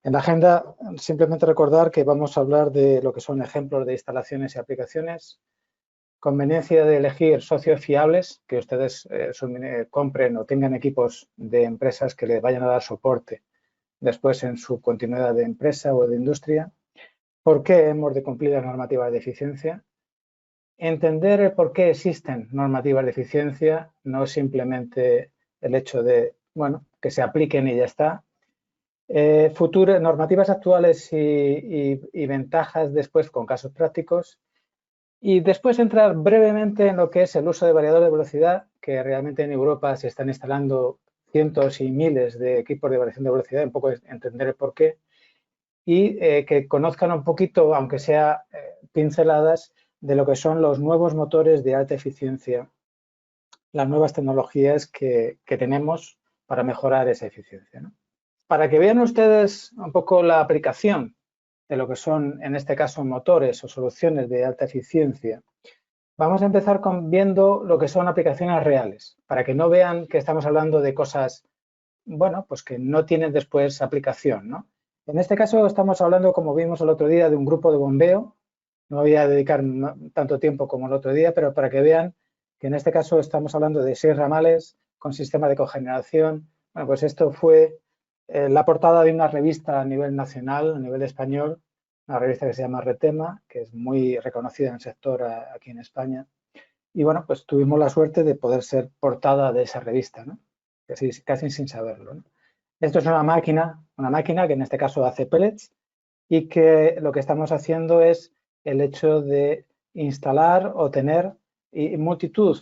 En la agenda, simplemente recordar que vamos a hablar de lo que son ejemplos de instalaciones y aplicaciones, conveniencia de elegir socios fiables, que ustedes compren o tengan equipos de empresas que les vayan a dar soporte después en su continuidad de empresa o de industria, por qué hemos de cumplir las normativas de eficiencia, entender el por qué existen normativas de eficiencia, no simplemente el hecho de, bueno, que se apliquen y ya está. Futuras normativas actuales y ventajas después con casos prácticos. Y después entrar brevemente en lo que es el uso de variador de velocidad, que realmente en Europa se están instalando cientos y miles de equipos de variación de velocidad, un poco entender el por qué, y que conozcan un poquito, aunque sea pinceladas, de lo que son los nuevos motores de alta eficiencia, las nuevas tecnologías que tenemos para mejorar esa eficiencia, ¿no? Para que vean ustedes un poco la aplicación de lo que son, en este caso, motores o soluciones de alta eficiencia, vamos a empezar viendo lo que son aplicaciones reales, para que no vean que estamos hablando de cosas, bueno, pues que no tienen después aplicación, ¿no? En este caso estamos hablando, como vimos el otro día, de un grupo de bombeo. No voy a dedicar tanto tiempo como el otro día, pero para que vean que en este caso estamos hablando de 6 ramales con sistema de cogeneración. Bueno, pues esto fue la portada de una revista a nivel nacional, a nivel español, una revista que se llama Retema, que es muy reconocida en el sector aquí en España. Y bueno, pues tuvimos la suerte de poder ser portada de esa revista, ¿no? Casi sin saberlo, ¿no? Esto es una máquina que en este caso hace pellets y que lo que estamos haciendo es el hecho de instalar o tener multitud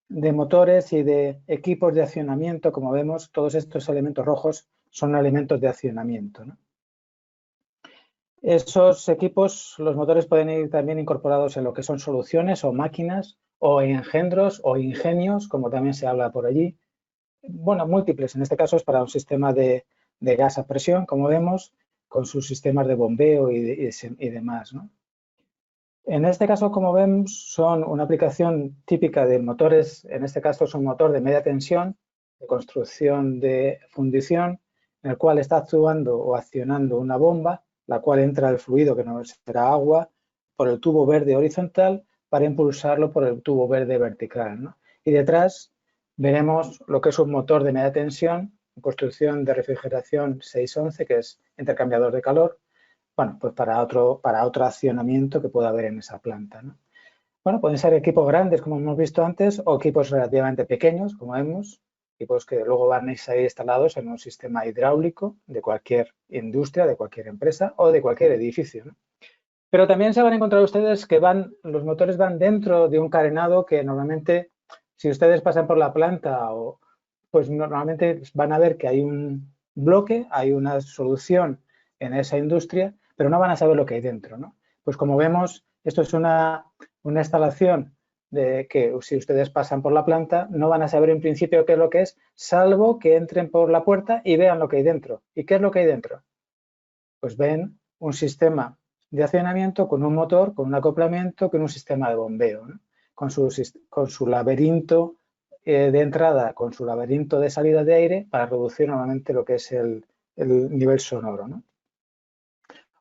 de motores y de equipos de accionamiento. Como vemos, todos estos elementos rojos son elementos de accionamiento, ¿no? Esos equipos, los motores pueden ir también incorporados en lo que son soluciones o máquinas o engendros o ingenios, como también se habla por allí. Bueno, múltiples. En este caso es para un sistema de gas a presión, como vemos, con sus sistemas de bombeo y demás, ¿no? En este caso, como vemos, son una aplicación típica de motores. En este caso es un motor de media tensión, de construcción de fundición, en el cual está actuando o accionando una bomba, la cual entra el fluido, que no será agua, por el tubo verde horizontal para impulsarlo por el tubo verde vertical, ¿no? Y detrás veremos lo que es un motor de media tensión, construcción de refrigeración 611, que es intercambiador de calor, bueno, pues para otro accionamiento que pueda haber en esa planta, ¿no? Bueno, pueden ser equipos grandes, como hemos visto antes, o equipos relativamente pequeños, como vemos, equipos que luego van a ser instalados en un sistema hidráulico de cualquier industria, de cualquier empresa o de cualquier edificio, ¿no? Pero también se van a encontrar ustedes que los motores van dentro de un carenado que normalmente, si ustedes pasan por la planta, pues normalmente van a ver que hay un bloque, hay una solución en esa industria, pero no van a saber lo que hay dentro, ¿no? Pues como vemos, esto es una instalación de que si ustedes pasan por la planta no van a saber en principio qué es lo que es, salvo que entren por la puerta y vean lo que hay dentro. ¿Y qué es lo que hay dentro? Pues ven un sistema de accionamiento con un motor, con un acoplamiento, con un sistema de bombeo, ¿no? con su laberinto de entrada, con su laberinto de salida de aire para reducir normalmente lo que es el nivel sonoro, ¿no?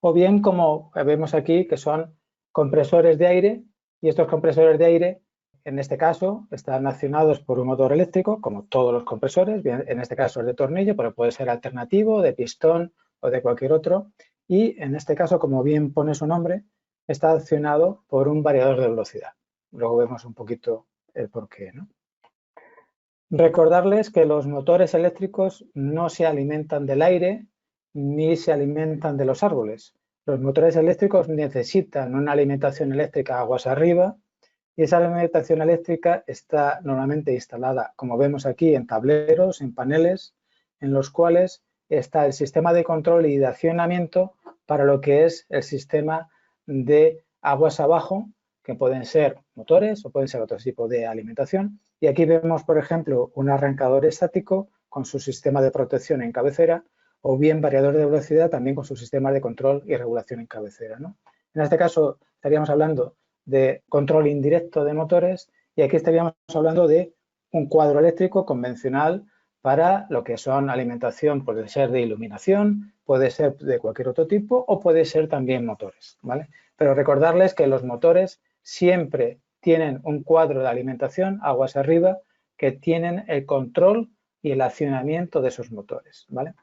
O bien, como vemos aquí, que son compresores de aire, y estos compresores de aire, en este caso, están accionados por un motor eléctrico, como todos los compresores, bien, en este caso es de tornillo, pero puede ser alternativo, de pistón o de cualquier otro, y en este caso, como bien pone su nombre, está accionado por un variador de velocidad. Luego vemos un poquito el porqué, ¿no? Recordarles que los motores eléctricos no se alimentan del aire ni se alimentan de los árboles. Los motores eléctricos necesitan una alimentación eléctrica aguas arriba y esa alimentación eléctrica está normalmente instalada, como vemos aquí, en tableros, en paneles, en los cuales está el sistema de control y de accionamiento para lo que es el sistema de aguas abajo, que pueden ser motores o pueden ser otro tipo de alimentación. Y aquí vemos, por ejemplo, un arrancador estático con su sistema de protección en cabecera o bien variador de velocidad también con su sistema de control y regulación en cabecera, ¿no? En este caso estaríamos hablando de control indirecto de motores y aquí estaríamos hablando de un cuadro eléctrico convencional para lo que son alimentación, puede ser de iluminación, puede ser de cualquier otro tipo o puede ser también motores, ¿vale? Pero recordarles que los motores siempre tienen un cuadro de alimentación, aguas arriba, que tienen el control y el accionamiento de esos motores, ¿vale?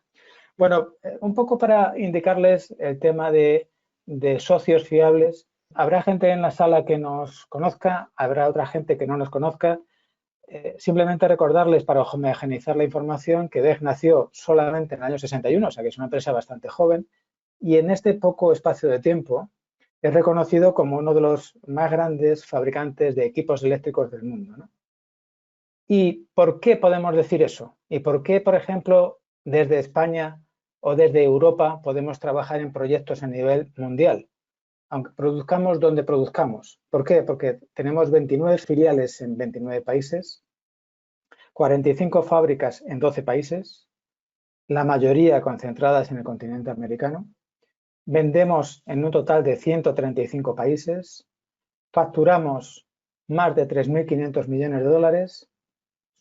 Bueno, un poco para indicarles el tema de socios fiables. Habrá gente en la sala que nos conozca, habrá otra gente que no nos conozca. Simplemente recordarles para homogeneizar la información que DEG nació solamente en el año 61, o sea que es una empresa bastante joven, y en este poco espacio de tiempo es reconocido como uno de los más grandes fabricantes de equipos eléctricos del mundo, ¿no? ¿Y por qué podemos decir eso? ¿Y por qué, por ejemplo, desde España o desde Europa podemos trabajar en proyectos a nivel mundial? Aunque produzcamos donde produzcamos. ¿Por qué? Porque tenemos 29 filiales en 29 países, 45 fábricas en 12 países, la mayoría concentradas en el continente americano. Vendemos en un total de 135 países, facturamos más de 3.500 millones de dólares,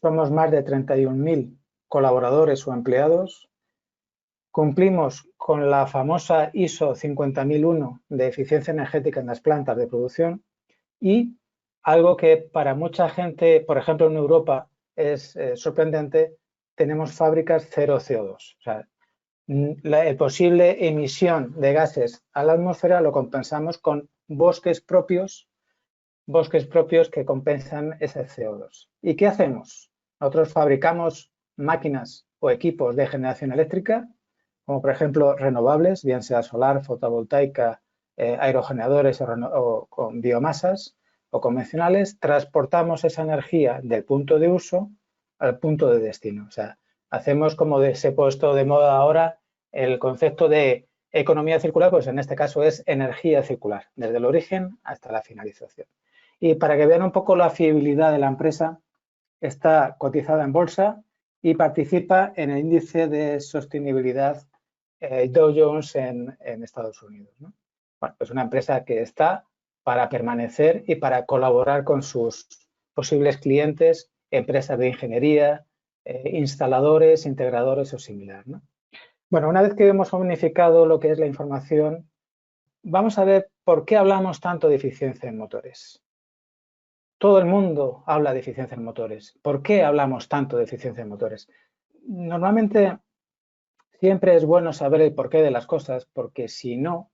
somos más de 31.000 colaboradores o empleados, cumplimos con la famosa ISO 50001 de eficiencia energética en las plantas de producción y algo que para mucha gente, por ejemplo en Europa, es sorprendente, tenemos fábricas cero CO2. O sea, la posible emisión de gases a la atmósfera lo compensamos con bosques propios que compensan ese CO2. ¿Y qué hacemos? Nosotros fabricamos máquinas o equipos de generación eléctrica, como por ejemplo renovables, bien sea solar, fotovoltaica, aerogeneradores o con biomasas o convencionales, transportamos esa energía del punto de uso al punto de destino. O sea, hacemos como se ha puesto de moda ahora el concepto de economía circular, pues en este caso es energía circular, desde el origen hasta la finalización. Y para que vean un poco la fiabilidad de la empresa, está cotizada en bolsa y participa en el índice de sostenibilidad Dow Jones en Estados Unidos, ¿no? Bueno, es una empresa que está para permanecer y para colaborar con sus posibles clientes, empresas de ingeniería, instaladores, integradores o similar, ¿no? Bueno, una vez que hemos unificado lo que es la información, vamos a ver por qué hablamos tanto de eficiencia en motores. Todo el mundo habla de eficiencia en motores. ¿Por qué hablamos tanto de eficiencia en motores? Normalmente siempre es bueno saber el porqué de las cosas, porque si no,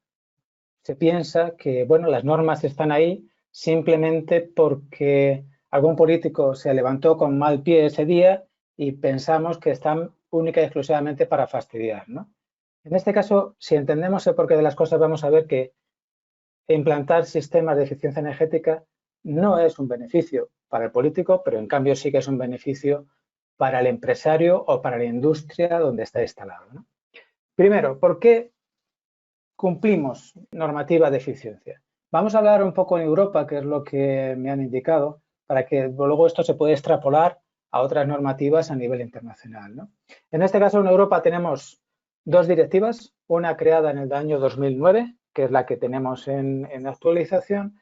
se piensa que, bueno, las normas están ahí simplemente porque algún político se levantó con mal pie ese día y pensamos que están única y exclusivamente para fastidiar, ¿no? En este caso, si entendemos el porqué de las cosas, vamos a ver que implantar sistemas de eficiencia energética no es un beneficio para el político, pero en cambio sí que es un beneficio para el empresario o para la industria donde está instalado, ¿no? Primero, ¿por qué cumplimos normativa de eficiencia? Vamos a hablar un poco en Europa, que es lo que me han indicado, para que luego esto se pueda extrapolar a otras normativas a nivel internacional, ¿no? En este caso, en Europa tenemos dos directivas, una creada en el año 2009, que es la que tenemos en actualización,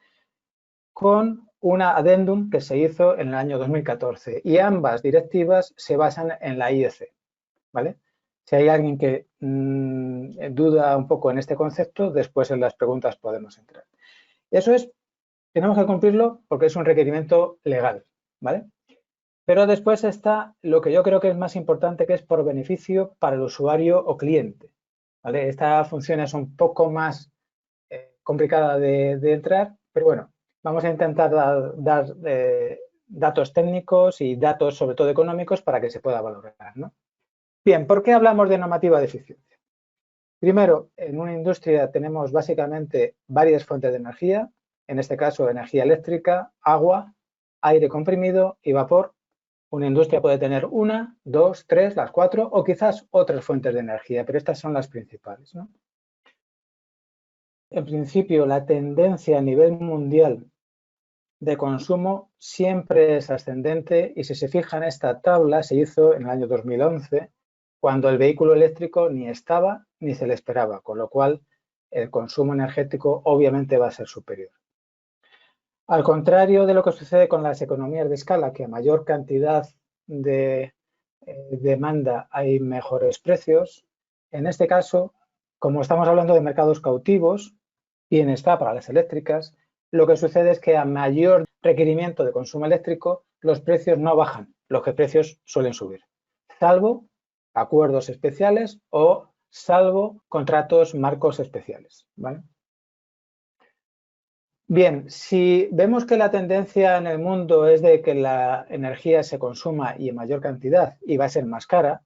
con una adendum que se hizo en el año 2014 y ambas directivas se basan en la IEC, ¿vale? Si hay alguien que duda un poco en este concepto, después en las preguntas podemos entrar. Eso es, tenemos que cumplirlo porque es un requerimiento legal, ¿vale? Pero después está lo que yo creo que es más importante, que es por beneficio para el usuario o cliente, ¿vale? Esta función es un poco más complicada de entrar, pero bueno, vamos a intentar dar datos técnicos y datos sobre todo económicos para que se pueda valorar, ¿no? Bien, ¿por qué hablamos de normativa de eficiencia? Primero, en una industria tenemos básicamente varias fuentes de energía, en este caso energía eléctrica, agua, aire comprimido y vapor. Una industria puede tener una, dos, tres, las cuatro o quizás otras fuentes de energía, pero estas son las principales, ¿no? En principio, la tendencia a nivel mundial de consumo siempre es ascendente y si se fija en esta tabla se hizo en el año 2011 cuando el vehículo eléctrico ni estaba ni se le esperaba, con lo cual el consumo energético obviamente va a ser superior. Al contrario de lo que sucede con las economías de escala, que a mayor cantidad de demanda hay mejores precios. En este caso, como estamos hablando de mercados cautivos, bienestar para las eléctricas, lo que sucede es que a mayor requerimiento de consumo eléctrico, los precios no bajan, los precios suelen subir, salvo acuerdos especiales o salvo contratos marcos especiales, ¿vale? Bien, si vemos que la tendencia en el mundo es de que la energía se consuma y en mayor cantidad y va a ser más cara,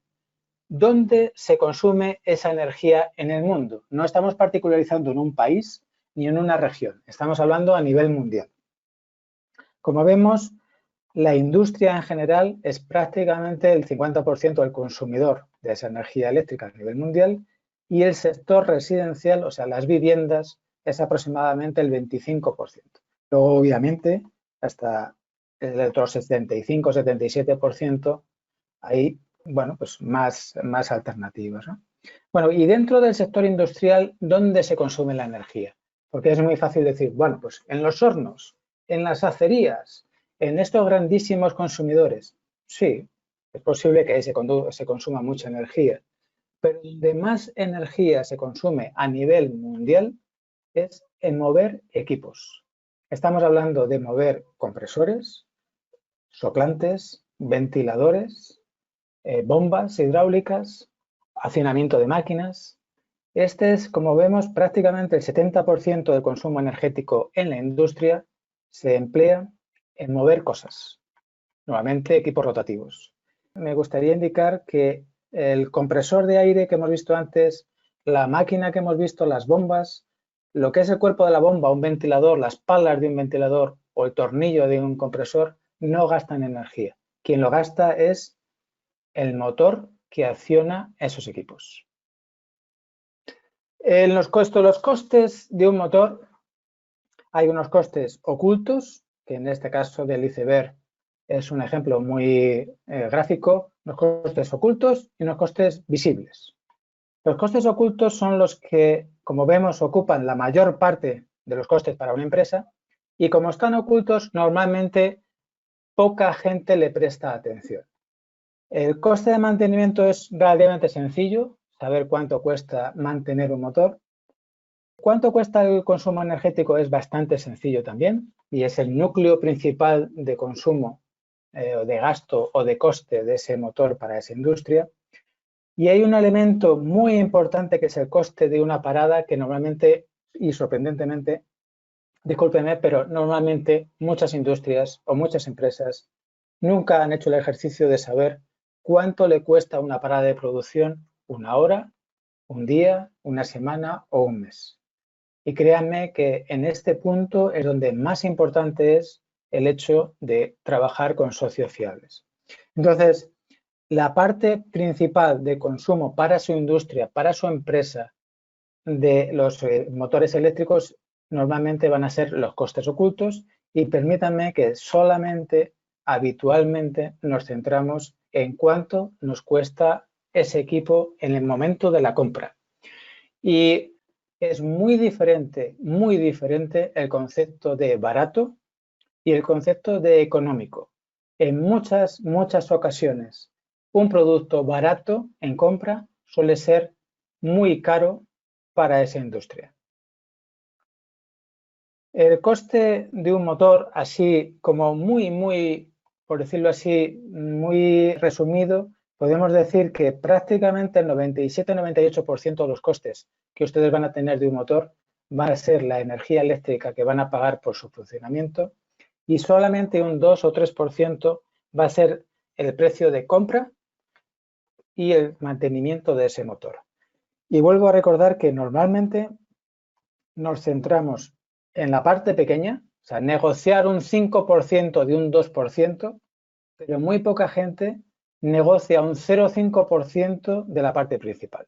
¿dónde se consume esa energía en el mundo? No estamos particularizando en un país ni en una región, estamos hablando a nivel mundial. Como vemos, la industria en general es prácticamente el 50% del consumidor de esa energía eléctrica a nivel mundial y el sector residencial, o sea, las viviendas, es aproximadamente el 25%. Luego, obviamente, hasta el otro 75-77% hay, bueno, pues más alternativas, ¿no? Bueno, y dentro del sector industrial, ¿dónde se consume la energía? Porque es muy fácil decir, bueno, pues en los hornos, en las acerías, en estos grandísimos consumidores. Sí, es posible que ahí se consuma mucha energía, pero donde más energía se consume a nivel mundial es en mover equipos. Estamos hablando de mover compresores, soplantes, ventiladores, bombas hidráulicas, hacinamiento de máquinas. Este es, como vemos, prácticamente el 70% del consumo energético en la industria se emplea en mover cosas, nuevamente equipos rotativos. Me gustaría indicar que el compresor de aire que hemos visto antes, la máquina que hemos visto, las bombas, lo que es el cuerpo de la bomba, un ventilador, las palas de un ventilador o el tornillo de un compresor, no gastan energía. Quien lo gasta es el motor que acciona esos equipos. En los costes de un motor hay unos costes ocultos, que en este caso del iceberg es un ejemplo muy gráfico, unos costes ocultos y unos costes visibles. Los costes ocultos son los que, como vemos, ocupan la mayor parte de los costes para una empresa y como están ocultos, normalmente poca gente le presta atención. El coste de mantenimiento es relativamente sencillo, saber cuánto cuesta mantener un motor. ¿Cuánto cuesta el consumo energético? Es bastante sencillo también y es el núcleo principal de consumo, de gasto o de coste de ese motor para esa industria. Y hay un elemento muy importante que es el coste de una parada que normalmente y sorprendentemente, discúlpenme, pero normalmente muchas industrias o muchas empresas nunca han hecho el ejercicio de saber cuánto le cuesta una parada de producción, una hora, un día, una semana o un mes. Y créanme que en este punto es donde más importante es el hecho de trabajar con socios fiables. Entonces, la parte principal de consumo para su industria, para su empresa, de los motores eléctricos normalmente van a ser los costes ocultos y permítanme que solamente habitualmente nos centramos en cuánto nos cuesta ese equipo en el momento de la compra. Y es muy diferente el concepto de barato y el concepto de económico. En muchas ocasiones, un producto barato en compra suele ser muy caro para esa industria. El coste de un motor, así como por decirlo así, muy resumido, podemos decir que prácticamente el 97-98% de los costes que ustedes van a tener de un motor van a ser la energía eléctrica que van a pagar por su funcionamiento y solamente un 2 o 3% va a ser el precio de compra y el mantenimiento de ese motor. Y vuelvo a recordar que normalmente nos centramos en la parte pequeña, o sea, negociar un 5% de un 2%, pero muy poca gente negocia un 0,5% de la parte principal.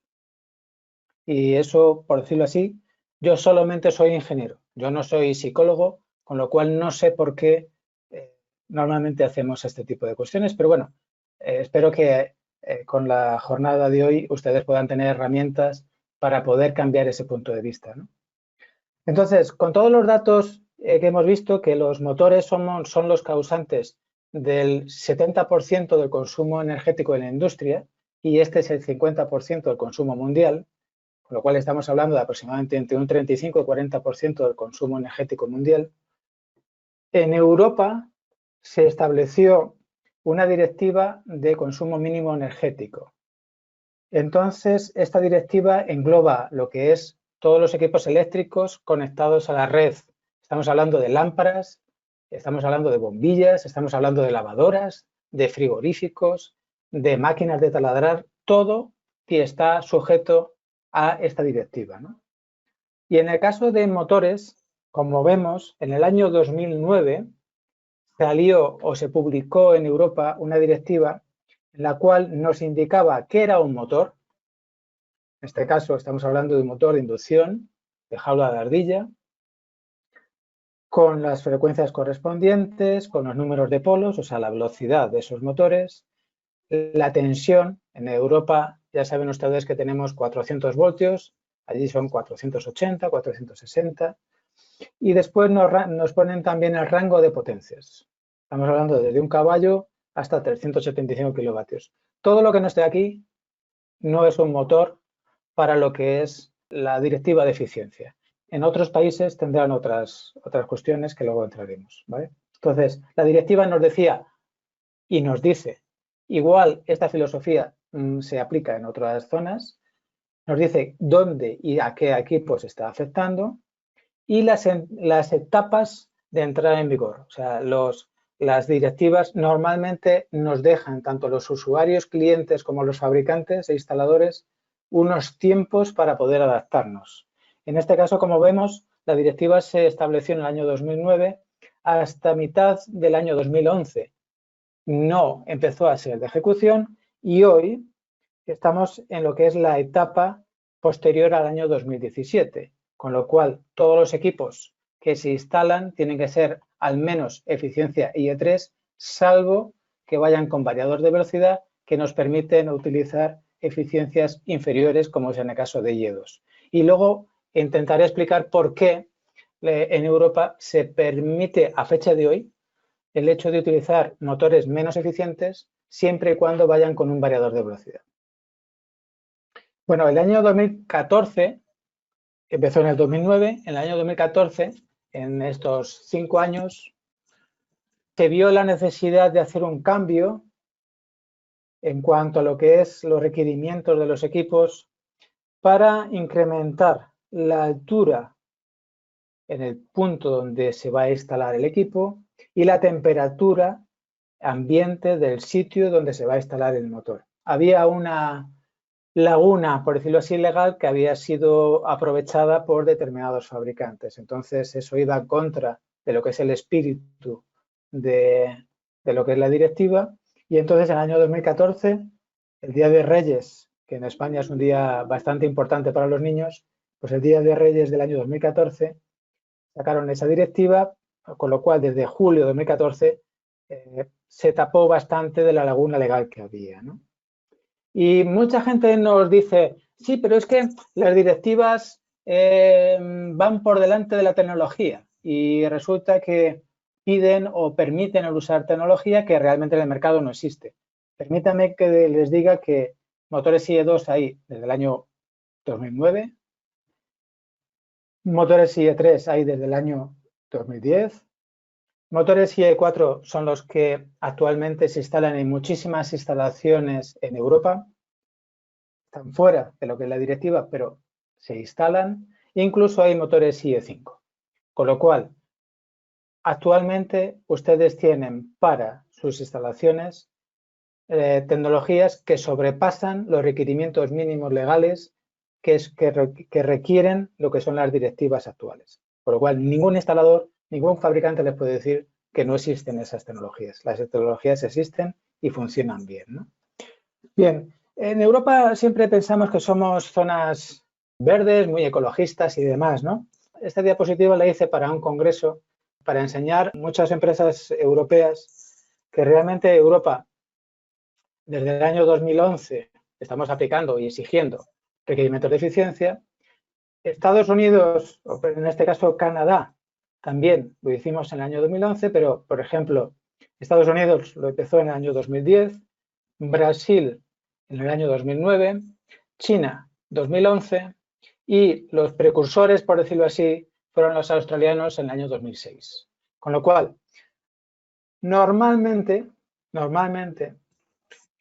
Y eso, por decirlo así, yo solamente soy ingeniero, yo no soy psicólogo, con lo cual no sé por qué normalmente hacemos este tipo de cuestiones, pero bueno, espero que con la jornada de hoy ustedes puedan tener herramientas para poder cambiar ese punto de vista, ¿no? Entonces, con todos los datos que hemos visto, que los motores son los causantes del 70% del consumo energético en la industria y este es el 50% del consumo mundial, con lo cual estamos hablando de aproximadamente entre un 35 y 40% del consumo energético mundial. En Europa se estableció una directiva de consumo mínimo energético. Entonces, esta directiva engloba lo que es todos los equipos eléctricos conectados a la red. Estamos hablando de lámparas, estamos hablando de bombillas, estamos hablando de lavadoras, de frigoríficos, de máquinas de taladrar, todo que está sujeto a esta directiva, ¿no? Y en el caso de motores, como vemos, en el año 2009 salió o se publicó en Europa una directiva en la cual nos indicaba qué era un motor. En este caso estamos hablando de un motor de inducción de jaula de ardilla, con las frecuencias correspondientes, con los números de polos, o sea, la velocidad de esos motores, la tensión. En Europa ya saben ustedes que tenemos 400 voltios, allí son 480, 460, y después nos ponen también el rango de potencias. Estamos hablando desde un caballo hasta 375 kilovatios. Todo lo que no esté aquí no es un motor para lo que es la directiva de eficiencia. En otros países tendrán otras cuestiones que luego entraremos, ¿vale? Entonces, la directiva nos decía y nos dice, igual esta filosofía se aplica en otras zonas, nos dice dónde y a qué equipos está afectando y las etapas de entrada en vigor. O sea, las directivas normalmente nos dejan tanto los usuarios, clientes como los fabricantes e instaladores unos tiempos para poder adaptarnos. En este caso, como vemos, la directiva se estableció en el año 2009 hasta mitad del año 2011. No empezó a ser de ejecución y hoy estamos en lo que es la etapa posterior al año 2017, con lo cual todos los equipos que se instalan tienen que ser al menos eficiencia IE3, salvo que vayan con variador de velocidad que nos permiten utilizar eficiencias inferiores, como es en el caso de IE2. Y luego intentaré explicar por qué en Europa se permite a fecha de hoy el hecho de utilizar motores menos eficientes siempre y cuando vayan con un variador de velocidad. Bueno, el año 2014, empezó en el 2009, en el año 2014, en estos 5 años, se vio la necesidad de hacer un cambio en cuanto a lo que es los requerimientos de los equipos para incrementar la altura en el punto donde se va a instalar el equipo y la temperatura ambiente del sitio donde se va a instalar el motor. Había una laguna, por decirlo así, legal que había sido aprovechada por determinados fabricantes. Entonces, eso iba en contra de lo que es el espíritu de lo que es la directiva. Y entonces, en el año 2014, el Día de Reyes, que en España es un día bastante importante para los niños, pues el Día de Reyes del año 2014 sacaron esa directiva, con lo cual desde julio de 2014 se tapó bastante de la laguna legal que había, ¿no? Y mucha gente nos dice, sí, pero es que las directivas van por delante de la tecnología y resulta que piden o permiten el usar tecnología que realmente en el mercado no existe. Permítanme que les diga que motores IE2 hay desde el año 2009, motores IE3 hay desde el año 2010, motores IE4 son los que actualmente se instalan en muchísimas instalaciones en Europa. Están fuera de lo que es la directiva, pero se instalan. Incluso hay motores IE5. Con lo cual, actualmente ustedes tienen para sus instalaciones tecnologías que sobrepasan los requerimientos mínimos legales que requieren lo que son las directivas actuales. Por lo cual, ningún instalador, ningún fabricante les puede decir que no existen esas tecnologías. Las tecnologías existen y funcionan bien, ¿no? Bien, en Europa siempre pensamos que somos zonas verdes, muy ecologistas y demás, ¿no? Esta diapositiva la hice para un congreso para enseñar a muchas empresas europeas que realmente Europa, desde el año 2011, estamos aplicando y exigiendo requerimientos de eficiencia. Estados Unidos, o en este caso Canadá, también lo hicimos en el año 2011, pero, por ejemplo, Estados Unidos lo empezó en el año 2010, Brasil en el año 2009, China 2011 y los precursores, por decirlo así, fueron los australianos en el año 2006. Con lo cual, normalmente,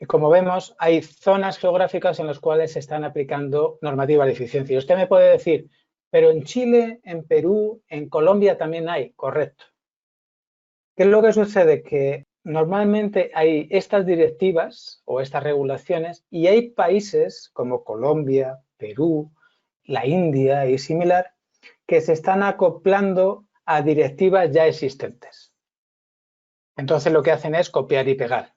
como vemos, hay zonas geográficas en las cuales se están aplicando normativas de eficiencia. Y usted me puede decir, pero en Chile, en Perú, en Colombia también hay, correcto. ¿Qué es lo que sucede? Que normalmente hay estas directivas o estas regulaciones y hay países como Colombia, Perú, la India y similar que se están acoplando a directivas ya existentes. Entonces lo que hacen es copiar y pegar.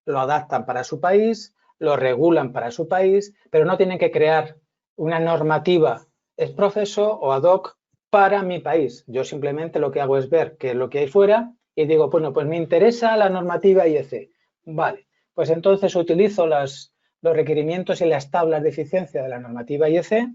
Lo adaptan para su país, lo regulan para su país, pero no tienen que crear una normativa ex professo o ad hoc para mi país. Yo simplemente lo que hago es ver qué es lo que hay fuera y digo, bueno, pues me interesa la normativa IEC. Vale, pues entonces utilizo los requerimientos y las tablas de eficiencia de la normativa IEC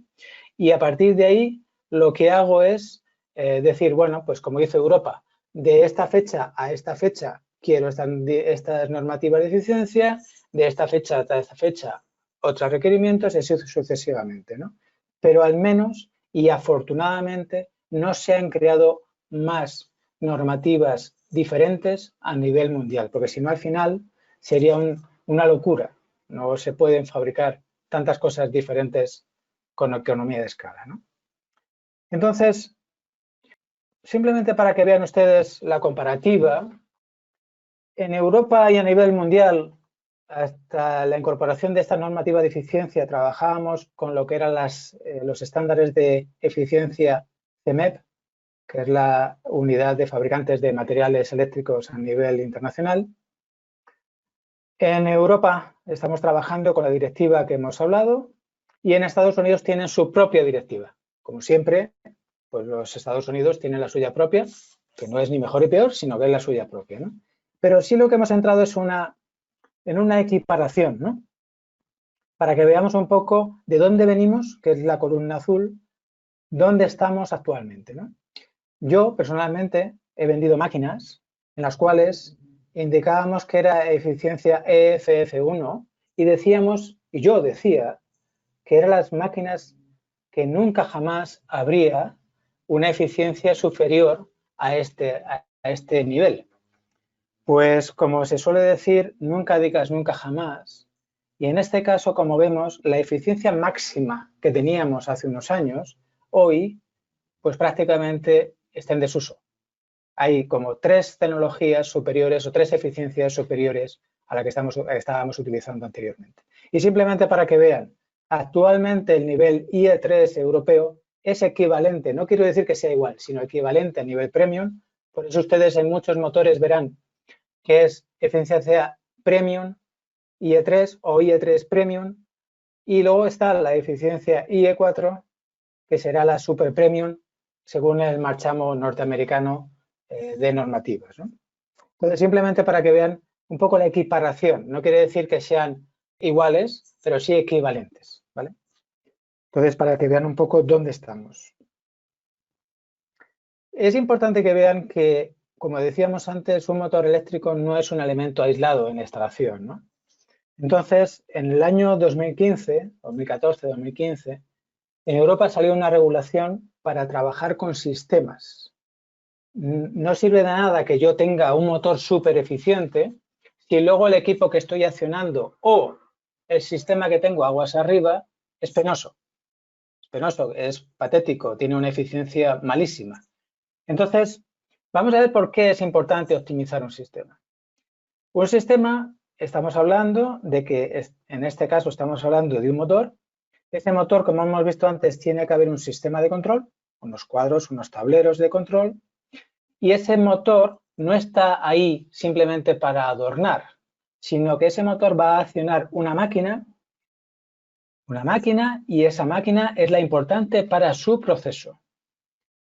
y a partir de ahí lo que hago es decir, bueno, pues como dice Europa, de esta fecha a esta fecha quiero estas normativas de eficiencia, de esta fecha a esta fecha otros requerimientos y así sucesivamente, ¿no? Pero al menos y afortunadamente no se han creado más normativas diferentes a nivel mundial, porque si no al final sería una locura. No se pueden fabricar tantas cosas diferentes con economía de escala, ¿no? Entonces, simplemente para que vean ustedes la comparativa, en Europa y a nivel mundial, hasta la incorporación de esta normativa de eficiencia, trabajábamos con lo que eran los estándares de eficiencia CEMEP, que es la unidad de fabricantes de materiales eléctricos a nivel internacional. En Europa estamos trabajando con la directiva que hemos hablado y en Estados Unidos tienen su propia directiva. Como siempre, pues los Estados Unidos tienen la suya propia, que no es ni mejor ni peor, sino que es la suya propia, ¿no? Pero sí lo que hemos entrado es en una equiparación, ¿no? Para que veamos un poco de dónde venimos, que es la columna azul, dónde estamos actualmente, ¿no? Yo, personalmente, he vendido máquinas en las cuales indicábamos que era eficiencia EFF1 y decíamos, y yo decía, que eran las máquinas que nunca jamás habría una eficiencia superior a este nivel. Pues como se suele decir, nunca digas nunca jamás. Y en este caso, como vemos, la eficiencia máxima que teníamos hace unos años, hoy, pues prácticamente está en desuso. Hay como 3 tecnologías superiores o 3 eficiencias superiores a la que estábamos utilizando anteriormente. Y simplemente para que vean, actualmente el nivel IE3 europeo es equivalente, no quiero decir que sea igual, sino equivalente a nivel premium. Por eso ustedes en muchos motores verán que es eficiencia premium IE3 o IE3 premium, y luego está la eficiencia IE4, que será la super premium según el marchamo norteamericano de normativas, ¿no? Entonces, simplemente para que vean un poco la equiparación, no quiere decir que sean iguales, pero sí equivalentes, ¿vale? Entonces, para que vean un poco dónde estamos. Es importante que vean que, como decíamos antes, un motor eléctrico no es un elemento aislado en la instalación, ¿no? Entonces, en el año 2015, 2014, 2015, en Europa salió una regulación para trabajar con sistemas. No sirve de nada que yo tenga un motor súper eficiente si luego el equipo que estoy accionando o el sistema que tengo aguas arriba es penoso. Es penoso, es patético, tiene una eficiencia malísima. Entonces, vamos a ver por qué es importante optimizar un sistema. Un sistema, estamos hablando de que, en este caso estamos hablando de un motor. Ese motor, como hemos visto antes, tiene que haber un sistema de control, unos cuadros, unos tableros de control, y ese motor no está ahí simplemente para adornar, sino que ese motor va a accionar una máquina y esa máquina es la importante para su proceso.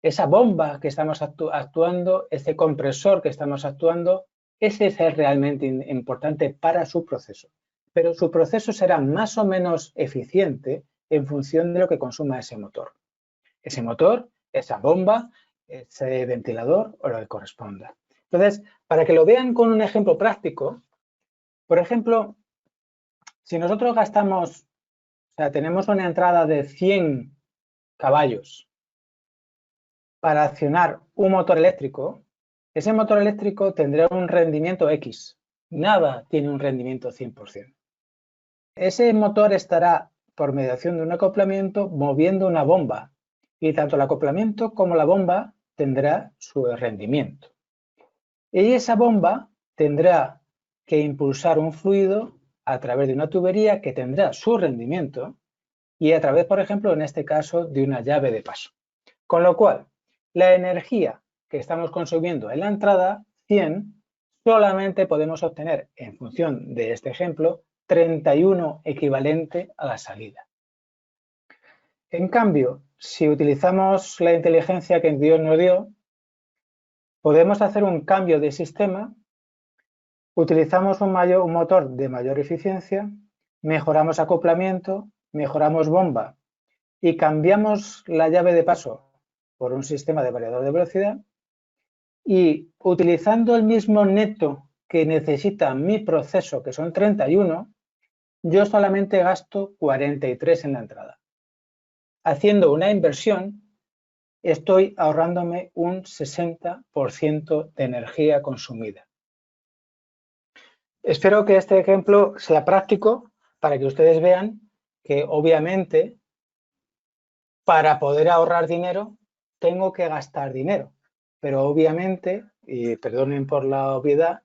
Esa bomba que estamos actuando, ese compresor que estamos actuando, ese es el realmente importante para su proceso. Pero su proceso será más o menos eficiente en función de lo que consuma ese motor. Ese motor, esa bomba, ese ventilador o lo que corresponda. Entonces, para que lo vean con un ejemplo práctico, por ejemplo, si nosotros gastamos, o sea, tenemos una entrada de 100 caballos para accionar un motor eléctrico, ese motor eléctrico tendrá un rendimiento X. Nada tiene un rendimiento 100%. Ese motor estará, por mediación de un acoplamiento, moviendo una bomba. Y tanto el acoplamiento como la bomba tendrá su rendimiento. Y esa bomba tendrá que impulsar un fluido a través de una tubería que tendrá su rendimiento y a través, por ejemplo, en este caso, de una llave de paso. Con lo cual, la energía que estamos consumiendo en la entrada, 100, solamente podemos obtener, en función de este ejemplo, 31 equivalente a la salida. En cambio, si utilizamos la inteligencia que Dios nos dio, podemos hacer un cambio de sistema, utilizamos un motor de mayor eficiencia, mejoramos acoplamiento, mejoramos bomba y cambiamos la llave de paso por un sistema de variador de velocidad y utilizando el mismo neto que necesita mi proceso, que son 31, yo solamente gasto 43 en la entrada. Haciendo una inversión, estoy ahorrándome un 60% de energía consumida. Espero que este ejemplo sea práctico para que ustedes vean que obviamente para poder ahorrar dinero tengo que gastar dinero, pero obviamente, y perdonen por la obviedad,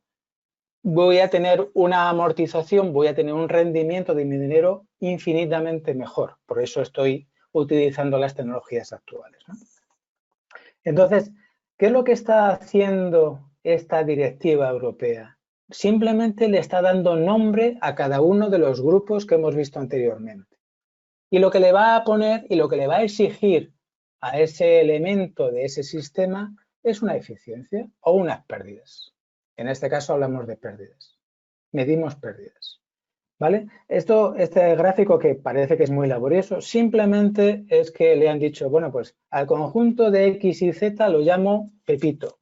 voy a tener una amortización, voy a tener un rendimiento de mi dinero infinitamente mejor. Por eso estoy utilizando las tecnologías actuales, ¿no? Entonces, ¿qué es lo que está haciendo esta directiva europea? Simplemente le está dando nombre a cada uno de los grupos que hemos visto anteriormente. Y lo que le va a poner y lo que le va a exigir a ese elemento de ese sistema es una eficiencia o unas pérdidas. En este caso hablamos de pérdidas. Medimos pérdidas. ¿Vale? Este gráfico, que parece que es muy laborioso, simplemente es que le han dicho, bueno, pues al conjunto de X y Z lo llamo Pepito.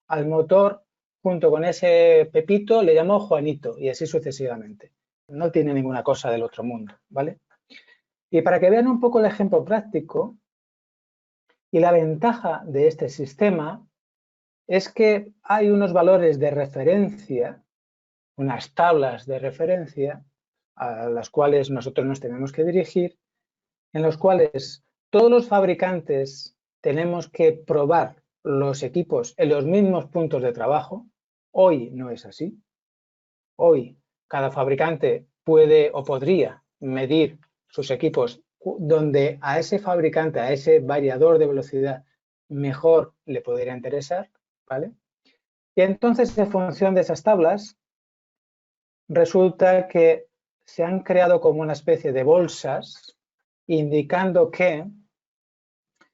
Al motor, junto con ese Pepito, le llamo Juanito, y así sucesivamente. No tiene ninguna cosa del otro mundo, ¿vale? Y para que vean un poco el ejemplo práctico, y la ventaja de este sistema es que hay unos valores de referencia, unas tablas de referencia, a las cuales nosotros nos tenemos que dirigir, en los cuales todos los fabricantes tenemos que probar los equipos en los mismos puntos de trabajo. Hoy no es así. Hoy cada fabricante puede o podría medir sus equipos donde a ese fabricante, a ese variador de velocidad, mejor le podría interesar, ¿vale? Y entonces, en función de esas tablas, resulta que se han creado como una especie de bolsas indicando que,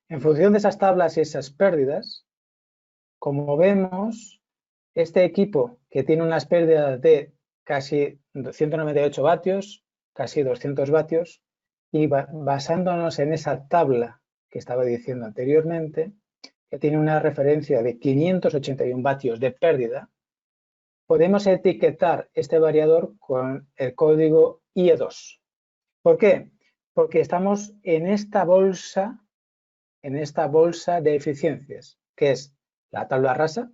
en función de esas tablas y esas pérdidas, como vemos, este equipo que tiene unas pérdidas de casi 198 vatios, casi 200 vatios, y basándonos en esa tabla que estaba diciendo anteriormente, que tiene una referencia de 581 vatios de pérdida, podemos etiquetar este variador con el código IE2. ¿Por qué? Porque estamos en esta bolsa de eficiencias, que es la tabla rasa,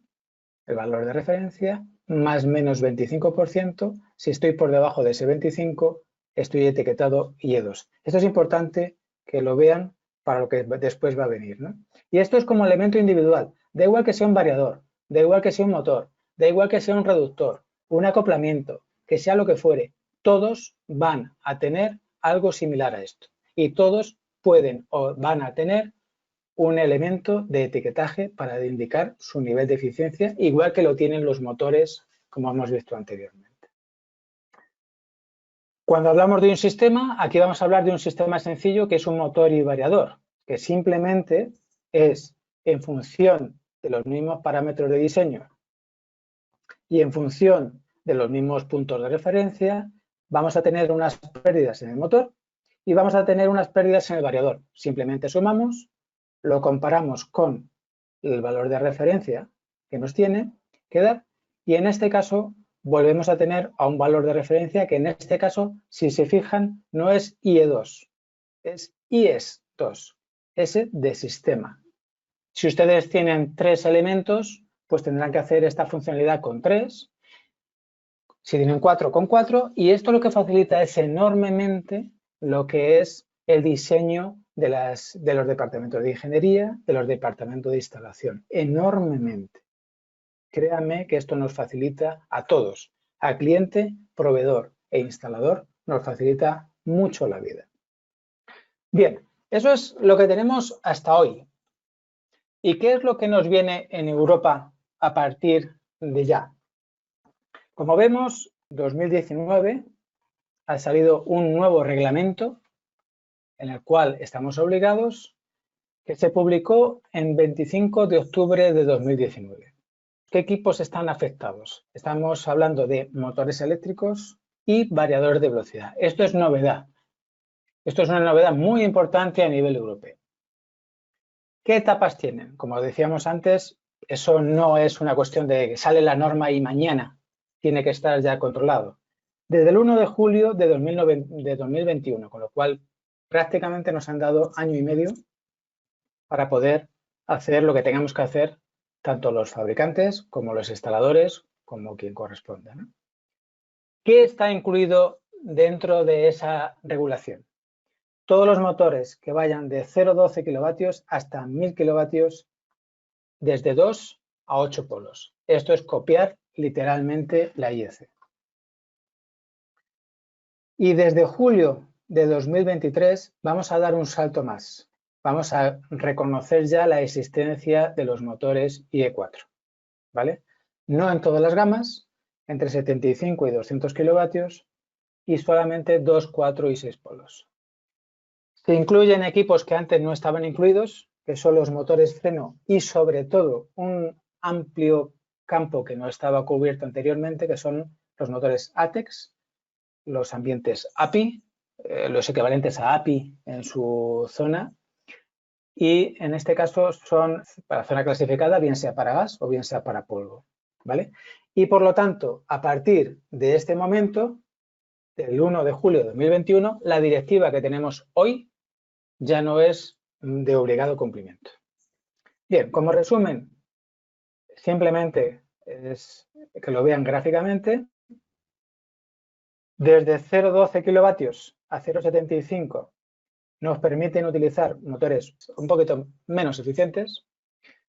el valor de referencia, más menos 25%. Si estoy por debajo de ese 25, estoy etiquetado IE2. Esto es importante que lo vean para lo que después va a venir, ¿no? Y esto es como elemento individual. Da igual que sea un variador, da igual que sea un motor, da igual que sea un reductor, un acoplamiento, que sea lo que fuere. Todos van a tener algo similar a esto. Y todos pueden o van a tener un elemento de etiquetaje para indicar su nivel de eficiencia, igual que lo tienen los motores, como hemos visto anteriormente. Cuando hablamos de un sistema, aquí vamos a hablar de un sistema sencillo que es un motor y variador, que simplemente es en función de los mismos parámetros de diseño y en función de los mismos puntos de referencia, vamos a tener unas pérdidas en el motor y vamos a tener unas pérdidas en el variador. Simplemente sumamos, lo comparamos con el valor de referencia que nos tiene quedar. Y en este caso volvemos a tener a un valor de referencia que en este caso, si se fijan, no es IE2, es IES2, S de sistema. Si ustedes tienen 3 elementos, pues tendrán que hacer esta funcionalidad con 3. Si tienen 4, con 4. Y esto lo que facilita es enormemente lo que es el diseño de los departamentos de ingeniería, de los departamentos de instalación. Enormemente. Créanme que esto nos facilita a todos, a cliente, proveedor e instalador, nos facilita mucho la vida. Bien, eso es lo que tenemos hasta hoy. ¿Y qué es lo que nos viene en Europa a partir de ya? Como vemos, 2019 ha salido un nuevo reglamento en el cual estamos obligados, que se publicó en 25 de octubre de 2019. ¿Qué equipos están afectados? Estamos hablando de motores eléctricos y variadores de velocidad. Esto es novedad. Esto es una novedad muy importante a nivel europeo. ¿Qué etapas tienen? Como decíamos antes, eso no es una cuestión de que sale la norma y mañana tiene que estar ya controlado. Desde el 1 de julio de 2021, con lo cual prácticamente nos han dado año y medio para poder hacer lo que tengamos que hacer, tanto los fabricantes como los instaladores, como quien corresponda, ¿no? ¿Qué está incluido dentro de esa regulación? Todos los motores que vayan de 0,12 kilovatios hasta 1000 kilovatios desde 2 a 8 polos. Esto es copiar literalmente la IEC. Y desde julio de 2023 vamos a dar un salto más. Vamos a reconocer ya la existencia de los motores IE4, ¿vale? No en todas las gamas, entre 75 y 200 kilovatios y solamente 2, 4 y 6 polos. Se incluyen equipos que antes no estaban incluidos, que son los motores freno y sobre todo un amplio campo que no estaba cubierto anteriormente, que son los motores ATEX, los ambientes API, los equivalentes a API en su zona, y en este caso son para zona clasificada, bien sea para gas o bien sea para polvo, ¿vale? Y por lo tanto, a partir de este momento, del 1 de julio de 2021, la directiva que tenemos hoy ya no es de obligado cumplimiento. Bien, como resumen, simplemente es que lo vean gráficamente. Desde 0,12 kilovatios a 0,75 nos permiten utilizar motores un poquito menos eficientes,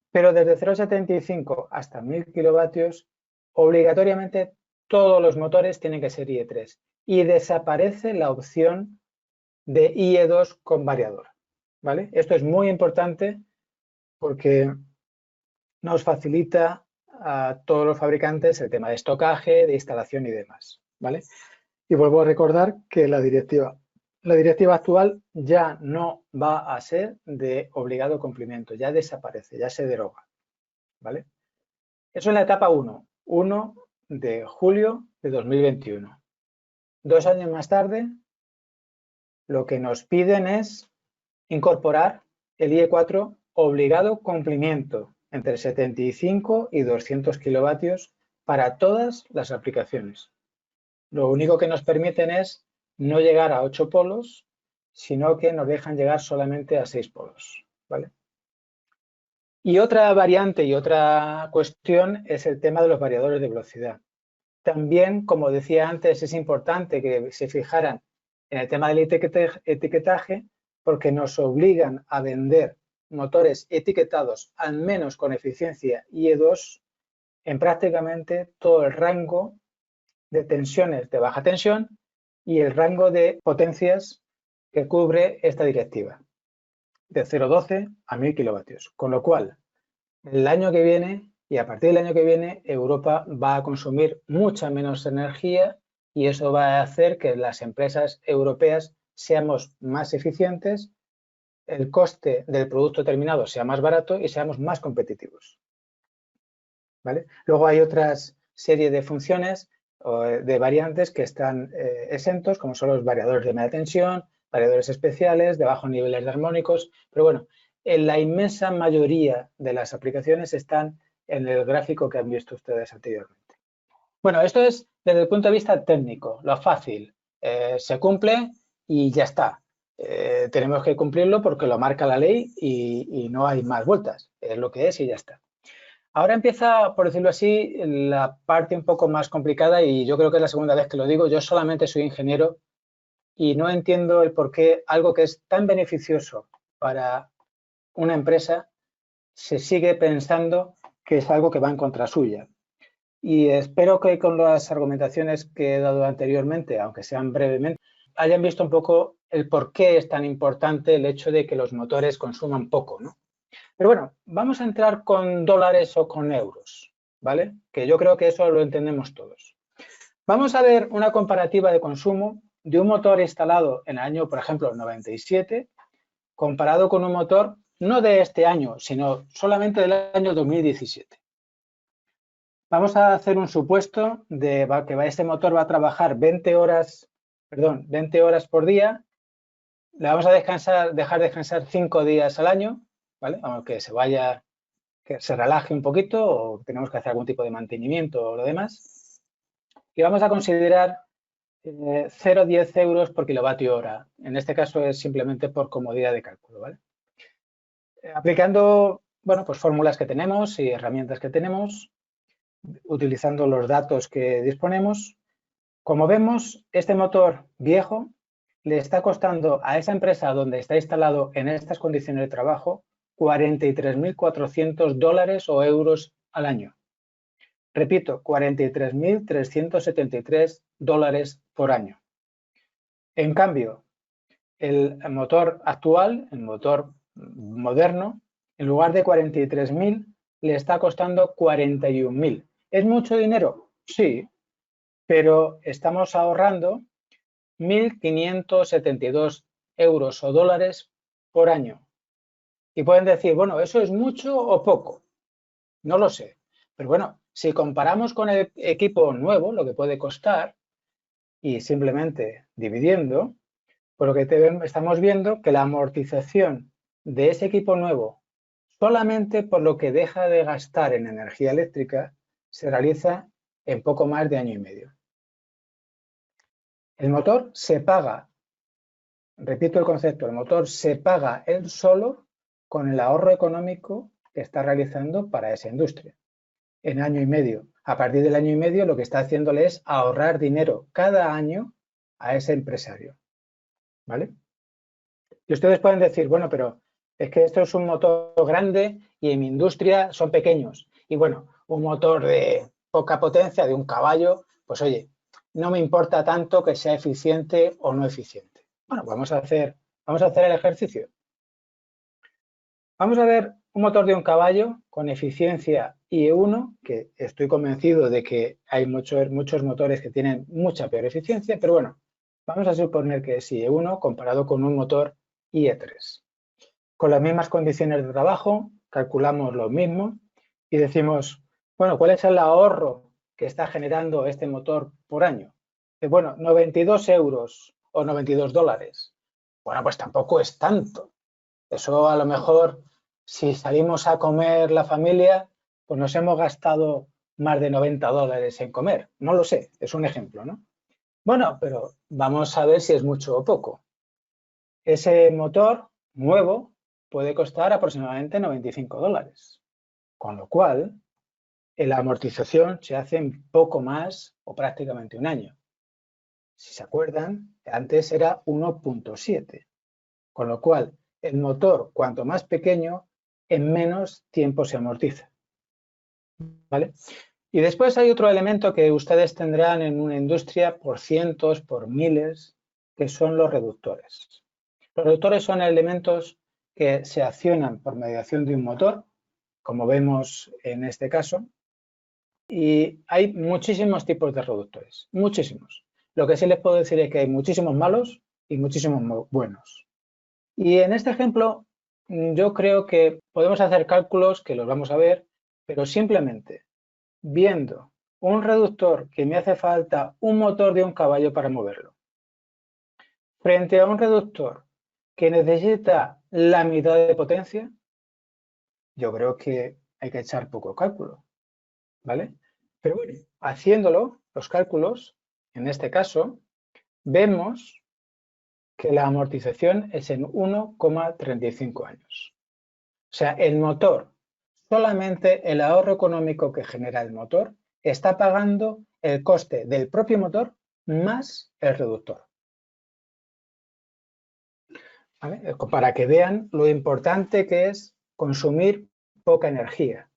pero desde 0,75 hasta 1000 kilovatios, obligatoriamente todos los motores tienen que ser IE3 y desaparece la opción de IE2 con variador, ¿vale? Esto es muy importante porque nos facilita a todos los fabricantes el tema de estocaje, de instalación y demás, ¿vale? Y vuelvo a recordar que la directiva actual ya no va a ser de obligado cumplimiento, ya desaparece, ya se deroga, ¿vale? Eso es la etapa 1 de julio de 2021. 2 años más tarde, lo que nos piden es incorporar el IE4 obligado cumplimiento entre 75 y 200 kilovatios para todas las aplicaciones. Lo único que nos permiten es no llegar a 8 polos, sino que nos dejan llegar solamente a 6 polos, ¿vale? Y otra variante y otra cuestión es el tema de los variadores de velocidad. También, como decía antes, es importante que se fijaran en el tema del etiquetaje porque nos obligan a vender motores etiquetados al menos con eficiencia IE2 en prácticamente todo el rango de tensiones de baja tensión y el rango de potencias que cubre esta directiva, de 0,12 a 1000 kilovatios. Con lo cual, el año que viene y a partir del año que viene, Europa va a consumir mucha menos energía y eso va a hacer que las empresas europeas seamos más eficientes, el coste del producto terminado sea más barato y seamos más competitivos, ¿vale? Luego hay otras serie de funciones o de variantes que están exentos, como son los variadores de media tensión, variadores especiales, de bajos niveles de armónicos, pero bueno, en la inmensa mayoría de las aplicaciones están en el gráfico que han visto ustedes anteriormente. Bueno, esto es desde el punto de vista técnico, lo fácil. Se cumple y ya está. Tenemos que cumplirlo porque lo marca la ley y no hay más vueltas. Es lo que es y ya está. Ahora empieza, por decirlo así, la parte un poco más complicada y yo creo que es la segunda vez que lo digo. Yo solamente soy ingeniero y no entiendo el por qué algo que es tan beneficioso para una empresa se sigue pensando que es algo que va en contra suya. Y espero que con las argumentaciones que he dado anteriormente, aunque sean brevemente, hayan visto un poco el por qué es tan importante el hecho de que los motores consuman poco, ¿no? Pero bueno, vamos a entrar con dólares o con euros, ¿vale? Que yo creo que eso lo entendemos todos. Vamos a ver una comparativa de consumo de un motor instalado en el año, por ejemplo, 97, comparado con un motor no de este año, sino solamente del año 2017. Vamos a hacer un supuesto de que este motor va a trabajar 20 horas por día. Le vamos a dejar descansar 5 días al año, ¿vale? Aunque que se relaje un poquito o tenemos que hacer algún tipo de mantenimiento o lo demás. Y vamos a considerar 0,10 euros por kilovatio hora. En este caso es simplemente por comodidad de cálculo, ¿vale? Aplicando, bueno, pues fórmulas que tenemos y herramientas que tenemos, utilizando los datos que disponemos. Como vemos, este motor viejo le está costando a esa empresa donde está instalado en estas condiciones de trabajo 43.400 dólares o euros al año. Repito, 43.373 dólares por año. En cambio, el motor actual, el motor moderno, en lugar de 43.000, le está costando 41.000. ¿Es mucho dinero? Sí, pero estamos ahorrando 1.572 euros o dólares por año. Y pueden decir, bueno, ¿eso es mucho o poco? No lo sé. Pero bueno, si comparamos con el equipo nuevo, lo que puede costar, y simplemente dividiendo, por lo que estamos viendo que la amortización de ese equipo nuevo, solamente por lo que deja de gastar en energía eléctrica, se realiza en poco más de año y medio. El motor se paga, repito el concepto, el motor se paga él solo con el ahorro económico que está realizando para esa industria en año y medio. A partir del año y medio lo que está haciéndole es ahorrar dinero cada año a ese empresario, ¿vale? Y ustedes pueden decir, bueno, pero es que esto es un motor grande y en mi industria son pequeños. Y bueno, un motor de poca potencia, de un caballo, pues oye, no me importa tanto que sea eficiente o no eficiente. Bueno, vamos a hacer el ejercicio. Vamos a ver un motor de un caballo con eficiencia IE1, que estoy convencido de que hay muchos motores que tienen mucha peor eficiencia, pero bueno, vamos a suponer que es IE1 comparado con un motor IE3. Con las mismas condiciones de trabajo, calculamos lo mismo y decimos, bueno, ¿cuál es el ahorro que está generando este motor por año? Bueno, 92 euros o 92 dólares. Bueno, pues tampoco es tanto. Eso a lo mejor, si salimos a comer la familia, pues nos hemos gastado más de 90 dólares en comer. No lo sé, es un ejemplo, ¿no? Bueno, pero vamos a ver si es mucho o poco. Ese motor nuevo puede costar aproximadamente 95 dólares, con lo cual la amortización se hace en poco más o prácticamente un año. Si se acuerdan, antes era 1.7, con lo cual el motor, cuanto más pequeño, en menos tiempo se amortiza, ¿vale? Y después hay otro elemento que ustedes tendrán en una industria por cientos, por miles, que son los reductores. Los reductores son elementos que se accionan por mediación de un motor, como vemos en este caso, y hay muchísimos tipos de reductores, muchísimos. Lo que sí les puedo decir es que hay muchísimos malos y muchísimos buenos. Y en este ejemplo, yo creo que podemos hacer cálculos que los vamos a ver, pero simplemente viendo un reductor que me hace falta un motor de un caballo para moverlo, frente a un reductor que necesita la mitad de potencia, yo creo que hay que echar poco cálculo, ¿vale? Pero bueno, haciéndolo, los cálculos, en este caso, vemos que la amortización es en 1,35 años. O sea, el motor, solamente el ahorro económico que genera el motor, está pagando el coste del propio motor más el reductor. ¿Vale? Para que vean lo importante que es consumir poca energía.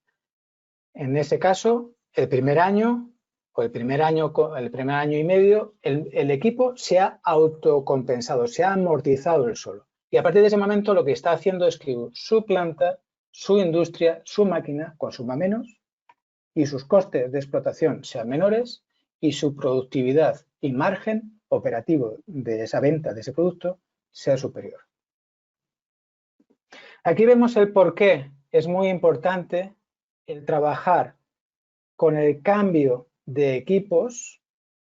En ese caso, el primer año o el primer año y medio, el equipo se ha autocompensado, se ha amortizado el solo. Y a partir de ese momento lo que está haciendo es que su planta, su industria, su máquina consuma menos y sus costes de explotación sean menores y su productividad y margen operativo de esa venta de ese producto sea superior. Aquí vemos el por qué es muy importante el trabajar con el cambio de equipos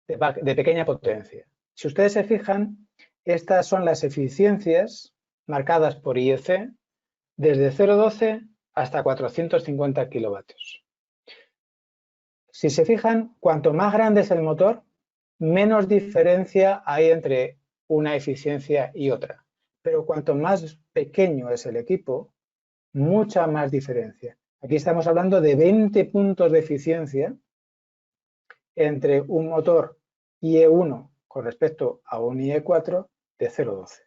de pequeña potencia. Si ustedes se fijan, estas son las eficiencias marcadas por IEC desde 0,12 hasta 450 kilovatios. Si se fijan, cuanto más grande es el motor, menos diferencia hay entre una eficiencia y otra. Pero cuanto más pequeño es el equipo, mucha más diferencia. Aquí estamos hablando de 20 puntos de eficiencia entre un motor IE1 con respecto a un IE4 de 0,12.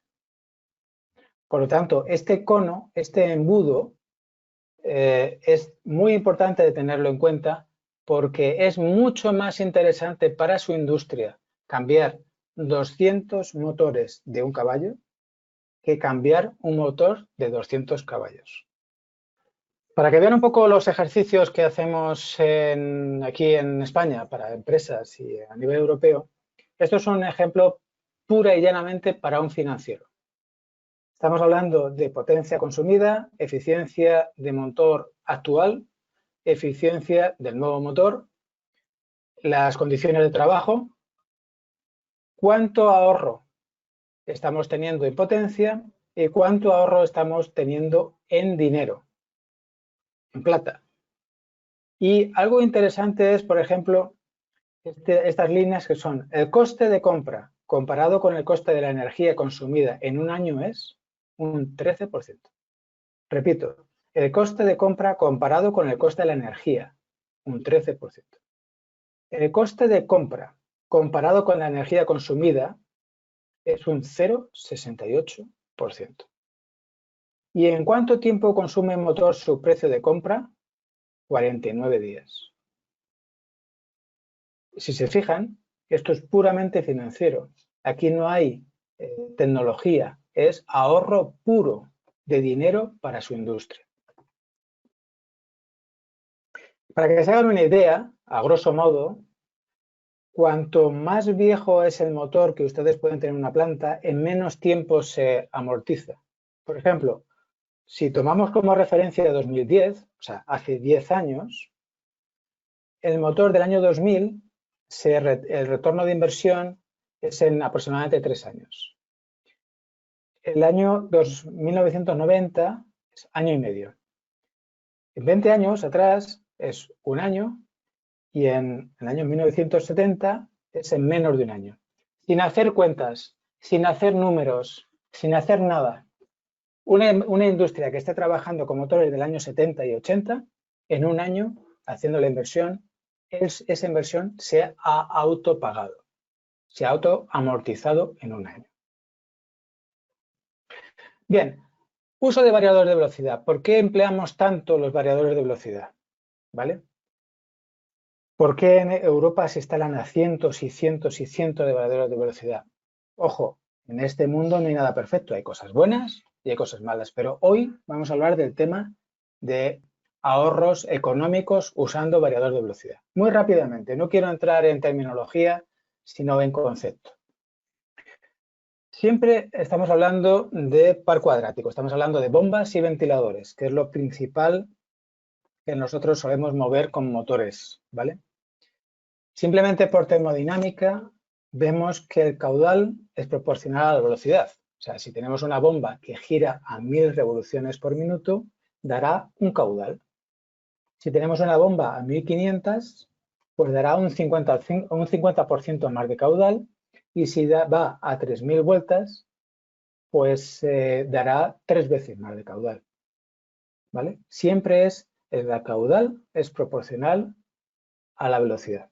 Por lo tanto, este cono, este embudo, es muy importante de tenerlo en cuenta porque es mucho más interesante para su industria cambiar 200 motores de un caballo que cambiar un motor de 200 caballos. Para que vean un poco los ejercicios que hacemos aquí en España para empresas y a nivel europeo, esto es un ejemplo pura y llanamente para un financiero. Estamos hablando de potencia consumida, eficiencia de motor actual, eficiencia del nuevo motor, las condiciones de trabajo, cuánto ahorro estamos teniendo en potencia y cuánto ahorro estamos teniendo en dinero, en plata. Y algo interesante es, por ejemplo, estas líneas que son el coste de compra comparado con el coste de la energía consumida en un año es un 13%. Repito, el coste de compra comparado con el coste de la energía, un 13%. El coste de compra comparado con la energía consumida es un 0,68%. ¿Y en cuánto tiempo consume el motor su precio de compra? 49 días. Si se fijan, esto es puramente financiero. Aquí no hay tecnología, es ahorro puro de dinero para su industria. Para que se hagan una idea, a grosso modo, cuanto más viejo es el motor que ustedes pueden tener en una planta, en menos tiempo se amortiza. Por ejemplo, si tomamos como referencia 2010, o sea, hace 10 años, el motor del año 2000, el retorno de inversión es en aproximadamente 3 años. El año 1990 es año y medio. En 20 años atrás es un año y en el año 1970 es en menos de un año. Sin hacer cuentas, sin hacer números, sin hacer nada. Una industria que esté trabajando con motores del año 70 y 80, en un año, haciendo la inversión, esa inversión se ha autopagado, se ha autoamortizado en un año. Bien, uso de variadores de velocidad. ¿Por qué empleamos tanto los variadores de velocidad? ¿Vale? ¿Por qué en Europa se instalan a cientos y cientos y cientos de variadores de velocidad? Ojo, en este mundo no hay nada perfecto, hay cosas buenas y hay cosas malas, pero hoy vamos a hablar del tema de ahorros económicos usando variador de velocidad. Muy rápidamente, no quiero entrar en terminología, sino en concepto. Siempre estamos hablando de par cuadrático, estamos hablando de bombas y ventiladores, que es lo principal que nosotros solemos mover con motores, ¿vale? Simplemente por termodinámica vemos que el caudal es proporcional a la velocidad. O sea, si tenemos una bomba que gira a 1000 revoluciones por minuto, dará un caudal. Si tenemos una bomba a 1500, pues dará un 50% más de caudal, y si va a 3000 vueltas, pues dará 3 veces más de caudal. ¿Vale? Siempre el caudal es proporcional a la velocidad.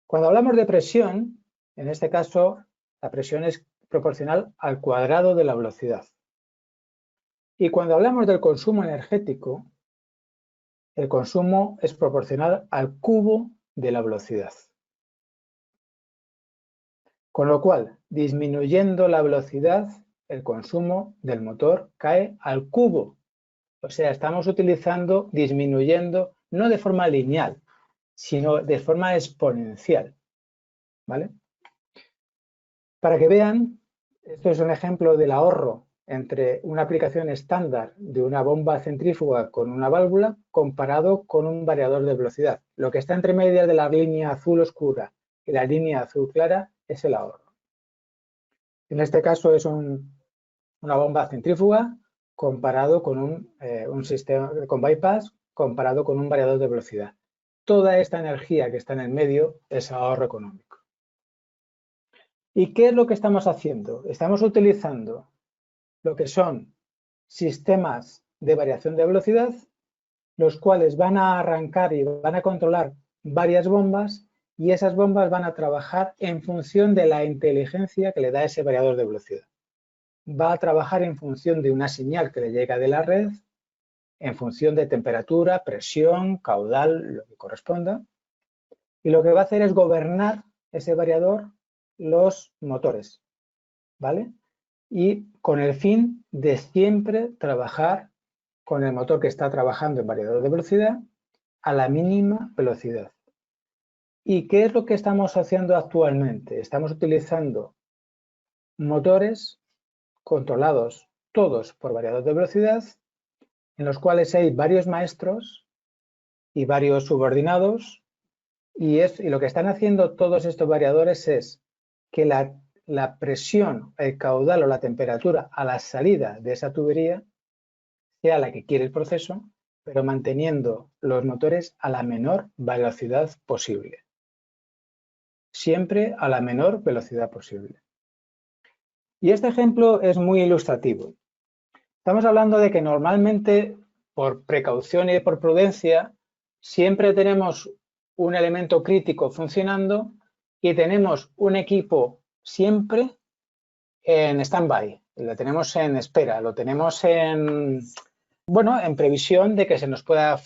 Cuando hablamos de presión, en este caso, la presión es proporcional al cuadrado de la velocidad. Y cuando hablamos del consumo energético, el consumo es proporcional al cubo de la velocidad. Con lo cual, disminuyendo la velocidad, el consumo del motor cae al cubo. O sea, estamos disminuyendo, no de forma lineal, sino de forma exponencial. ¿Vale? Para que vean, esto es un ejemplo del ahorro entre una aplicación estándar de una bomba centrífuga con una válvula comparado con un variador de velocidad. Lo que está entre medias de la línea azul oscura y la línea azul clara es el ahorro. En este caso es una bomba centrífuga comparado con un sistema con bypass comparado con un variador de velocidad. Toda esta energía que está en el medio es ahorro económico. ¿Y qué es lo que estamos haciendo? Estamos utilizando lo que son sistemas de variación de velocidad, los cuales van a arrancar y van a controlar varias bombas, y esas bombas van a trabajar en función de la inteligencia que le da ese variador de velocidad. Va a trabajar en función de una señal que le llega de la red, en función de temperatura, presión, caudal, lo que corresponda, y lo que va a hacer es gobernar ese variador los motores, ¿vale? Y con el fin de siempre trabajar con el motor que está trabajando en variador de velocidad a la mínima velocidad. ¿Y qué es lo que estamos haciendo actualmente? Estamos utilizando motores controlados todos por variador de velocidad, en los cuales hay varios maestros y varios subordinados, y lo que están haciendo todos estos variadores es que la presión, el caudal o la temperatura a la salida de esa tubería sea la que quiere el proceso, pero manteniendo los motores a la menor velocidad posible. Siempre a la menor velocidad posible. Y este ejemplo es muy ilustrativo. Estamos hablando de que normalmente, por precaución y por prudencia, siempre tenemos un elemento crítico funcionando y tenemos un equipo siempre en stand-by. Lo tenemos en espera, lo tenemos en previsión de que se nos pueda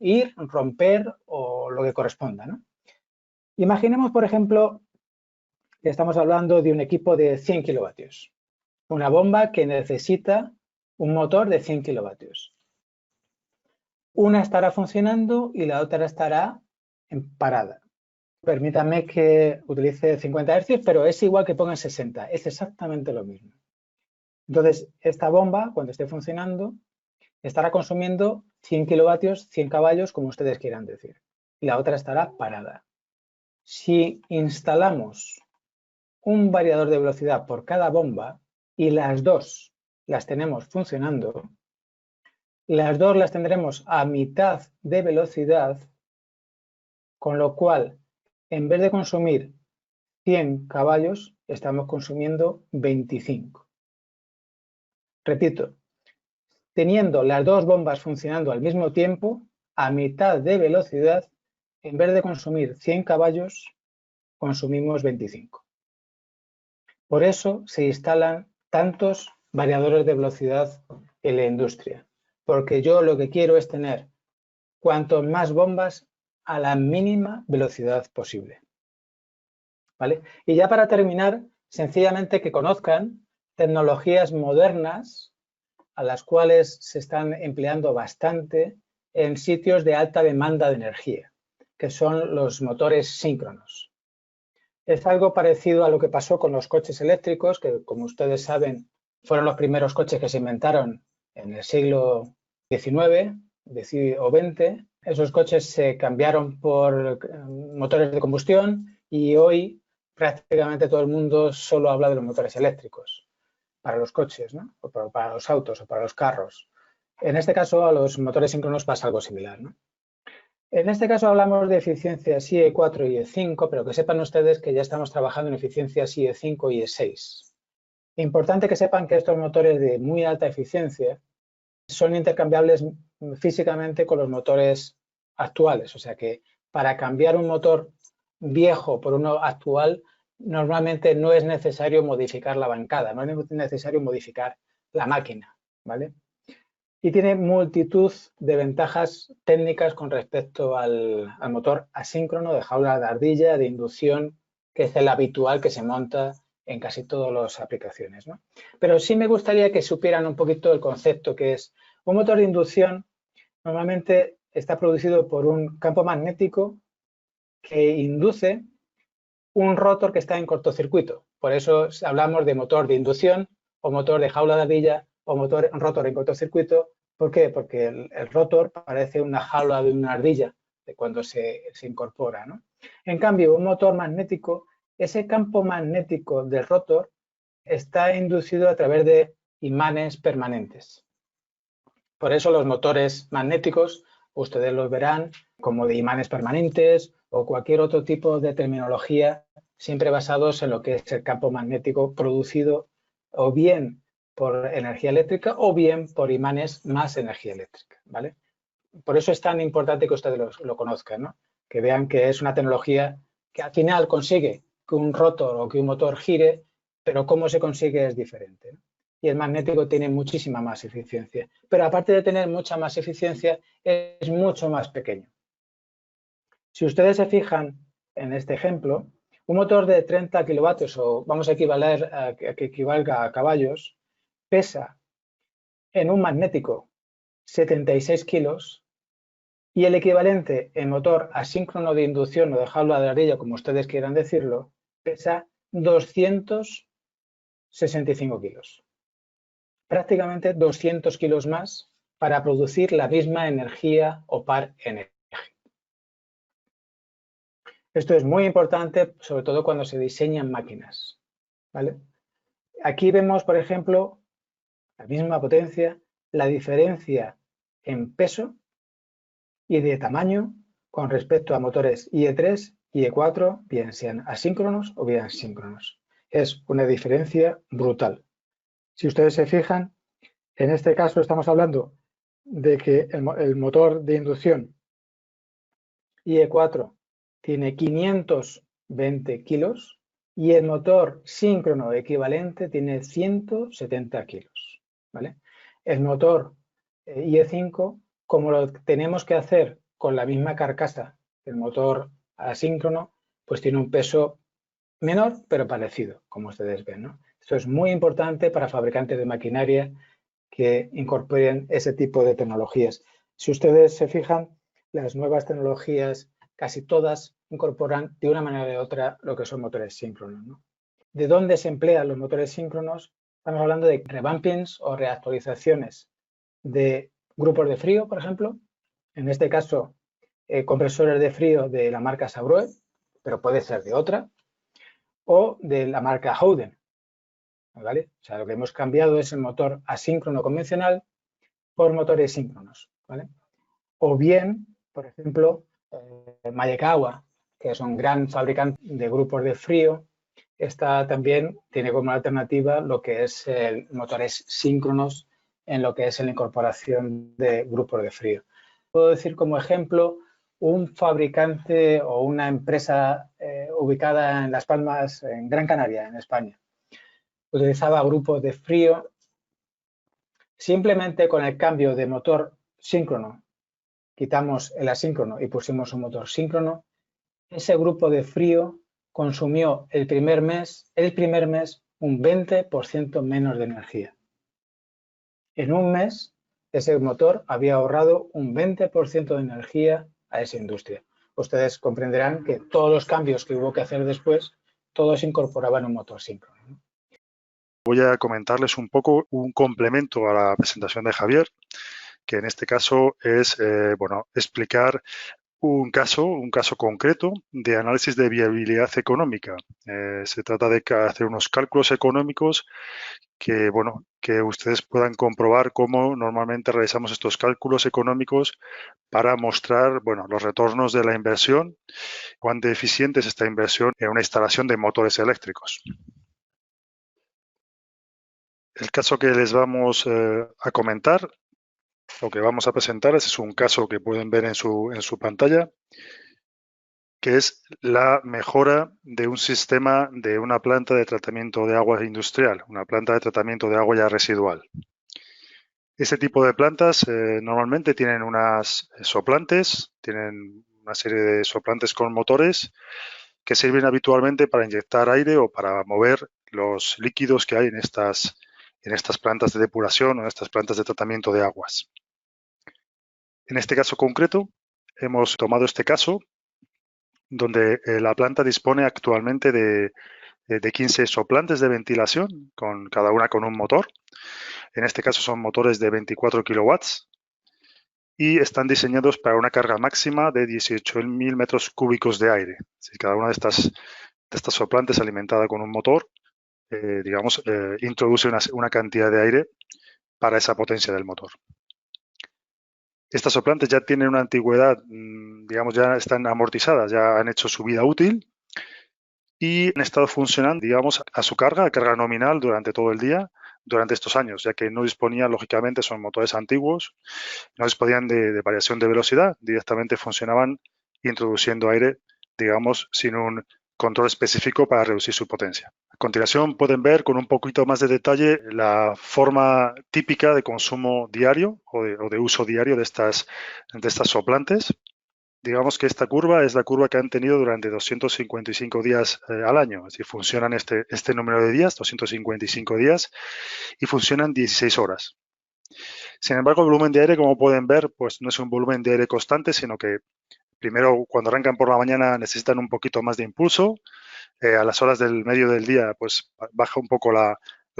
ir, romper o lo que corresponda, ¿no? Imaginemos, por ejemplo, que estamos hablando de un equipo de 100 kilovatios. Una bomba que necesita un motor de 100 kilovatios. Una estará funcionando y la otra estará en parada. Permítanme que utilice 50 Hz, pero es igual que pongan 60. Es exactamente lo mismo. Entonces, esta bomba, cuando esté funcionando, estará consumiendo 100 kilovatios, 100 caballos, como ustedes quieran decir. Y la otra estará parada. Si instalamos un variador de velocidad por cada bomba y las dos las tenemos funcionando, las dos las tendremos a mitad de velocidad, con lo cual, en vez de consumir 100 caballos, estamos consumiendo 25. Repito, teniendo las dos bombas funcionando al mismo tiempo, a mitad de velocidad, en vez de consumir 100 caballos, consumimos 25. Por eso se instalan tantos variadores de velocidad en la industria, porque yo lo que quiero es tener cuanto más bombas a la mínima velocidad posible. ¿Vale? Y ya para terminar, sencillamente que conozcan tecnologías modernas a las cuales se están empleando bastante en sitios de alta demanda de energía, que son los motores síncronos. Es algo parecido a lo que pasó con los coches eléctricos, que como ustedes saben, fueron los primeros coches que se inventaron en el siglo XIX o XX. Esos coches se cambiaron por motores de combustión y hoy prácticamente todo el mundo solo habla de los motores eléctricos para los coches, ¿no? O para los autos o para los carros. En este caso, a los motores síncronos pasa algo similar, ¿no? En este caso hablamos de eficiencias IE4 y E5, pero que sepan ustedes que ya estamos trabajando en eficiencias IE5 y E6. Importante que sepan que estos motores de muy alta eficiencia son intercambiables físicamente con los motores actuales. O sea que para cambiar un motor viejo por uno actual, normalmente no es necesario modificar la bancada, no es necesario modificar la máquina, ¿vale? Y tiene multitud de ventajas técnicas con respecto al motor asíncrono de jaula de ardilla, de inducción, que es el habitual que se monta en casi todas las aplicaciones, ¿no? Pero sí me gustaría que supieran un poquito el concepto que es un motor de inducción. Normalmente está producido por un campo magnético que induce un rotor que está en cortocircuito. Por eso hablamos de motor de inducción o motor de jaula de ardilla o rotor en cortocircuito. ¿Por qué? Porque el rotor parece una jaula de una ardilla de cuando se incorpora, ¿no? En cambio, un motor magnético, ese campo magnético del rotor está inducido a través de imanes permanentes. Por eso los motores magnéticos, ustedes los verán como de imanes permanentes o cualquier otro tipo de terminología, siempre basados en lo que es el campo magnético producido o bien por energía eléctrica o bien por imanes más energía eléctrica, ¿vale? Por eso es tan importante que ustedes lo conozcan, ¿no? Que vean que es una tecnología que al final consigue que un rotor o que un motor gire, pero cómo se consigue es diferente, ¿no? Y el magnético tiene muchísima más eficiencia. Pero aparte de tener mucha más eficiencia, es mucho más pequeño. Si ustedes se fijan en este ejemplo, un motor de 30 kilovatios, o vamos a equivaler a que equivalga a caballos, pesa en un magnético 76 kilos y el equivalente en motor asíncrono de inducción o de jaula de ardilla, como ustedes quieran decirlo, pesa 265 kilos. Prácticamente 200 kilos más para producir la misma energía o par energía. Esto es muy importante, sobre todo cuando se diseñan máquinas, ¿vale? Aquí vemos, por ejemplo, la misma potencia, la diferencia en peso y de tamaño con respecto a motores IE3 y IE4, bien sean asíncronos o bien síncronos. Es una diferencia brutal. Si ustedes se fijan, en este caso estamos hablando de que el motor de inducción IE4 tiene 520 kilos y el motor síncrono equivalente tiene 170 kilos, ¿vale? El motor IE5, como lo tenemos que hacer con la misma carcasa del motor asíncrono, pues tiene un peso menor, pero parecido, como ustedes ven, ¿no? Esto es muy importante para fabricantes de maquinaria que incorporen ese tipo de tecnologías. Si ustedes se fijan, las nuevas tecnologías, casi todas, incorporan de una manera o de otra lo que son motores síncronos, ¿no? ¿De dónde se emplean los motores síncronos? Estamos hablando de revampings o reactualizaciones de grupos de frío, por ejemplo. En este caso, compresores de frío de la marca Sabrue, pero puede ser de otra, o de la marca Howden, ¿vale? O sea, lo que hemos cambiado es el motor asíncrono convencional por motores síncronos, ¿vale? O bien, por ejemplo, Mayekawa, que es un gran fabricante de grupos de frío, esta también tiene como alternativa lo que es motores síncronos en lo que es la incorporación de grupos de frío. Puedo decir como ejemplo un fabricante o una empresa ubicada en Las Palmas, en Gran Canaria, en España. Utilizaba grupos de frío simplemente con el cambio de motor síncrono. Quitamos el asíncrono y pusimos un motor síncrono. Ese grupo de frío consumió el primer mes un 20% menos de energía. En un mes, ese motor había ahorrado un 20% de energía a esa industria. Ustedes comprenderán que todos los cambios que hubo que hacer después, todos incorporaban un motor síncrono, ¿no? Voy a comentarles un poco un complemento a la presentación de Javier, que en este caso es explicar un caso concreto de análisis de viabilidad económica. Se trata de hacer unos cálculos económicos bueno, que ustedes puedan comprobar cómo normalmente realizamos estos cálculos económicos para mostrar, bueno, los retornos de la inversión, cuán eficiente es esta inversión en una instalación de motores eléctricos. El caso que les vamos a comentar, o que vamos a presentar, es un caso que pueden ver en su pantalla, que es la mejora de un sistema de una planta de tratamiento de agua industrial, una planta de tratamiento de agua ya residual. Este tipo de plantas normalmente tienen unas soplantes, tienen una serie de soplantes con motores que sirven habitualmente para inyectar aire o para mover los líquidos que hay en estas plantas de depuración o en estas plantas de tratamiento de aguas. En este caso concreto, hemos tomado este caso donde la planta dispone actualmente de 15 soplantes de ventilación, cada una con un motor. En este caso son motores de 24 kilowatts y están diseñados para una carga máxima de 18.000 metros cúbicos de aire. Cada una de estas soplantes alimentada con un motor, introduce una cantidad de aire para esa potencia del motor. Estas soplantes ya tienen una antigüedad, digamos, ya están amortizadas, ya han hecho su vida útil y han estado funcionando, digamos, a carga nominal durante todo el día, durante estos años, ya que no disponían, lógicamente, son motores antiguos, no disponían de variación de velocidad, directamente funcionaban introduciendo aire, digamos, sin un control específico para reducir su potencia. A continuación pueden ver con un poquito más de detalle la forma típica de consumo diario o de uso diario de estas soplantes. Digamos que esta curva es la curva que han tenido durante 255 días al año. Es decir, funcionan este número de días, 255 días, y funcionan 16 horas. Sin embargo, el volumen de aire, como pueden ver, pues no es un volumen de aire constante, sino que primero, cuando arrancan por la mañana, necesitan un poquito más de impulso. A las horas del medio del día, pues baja un poco la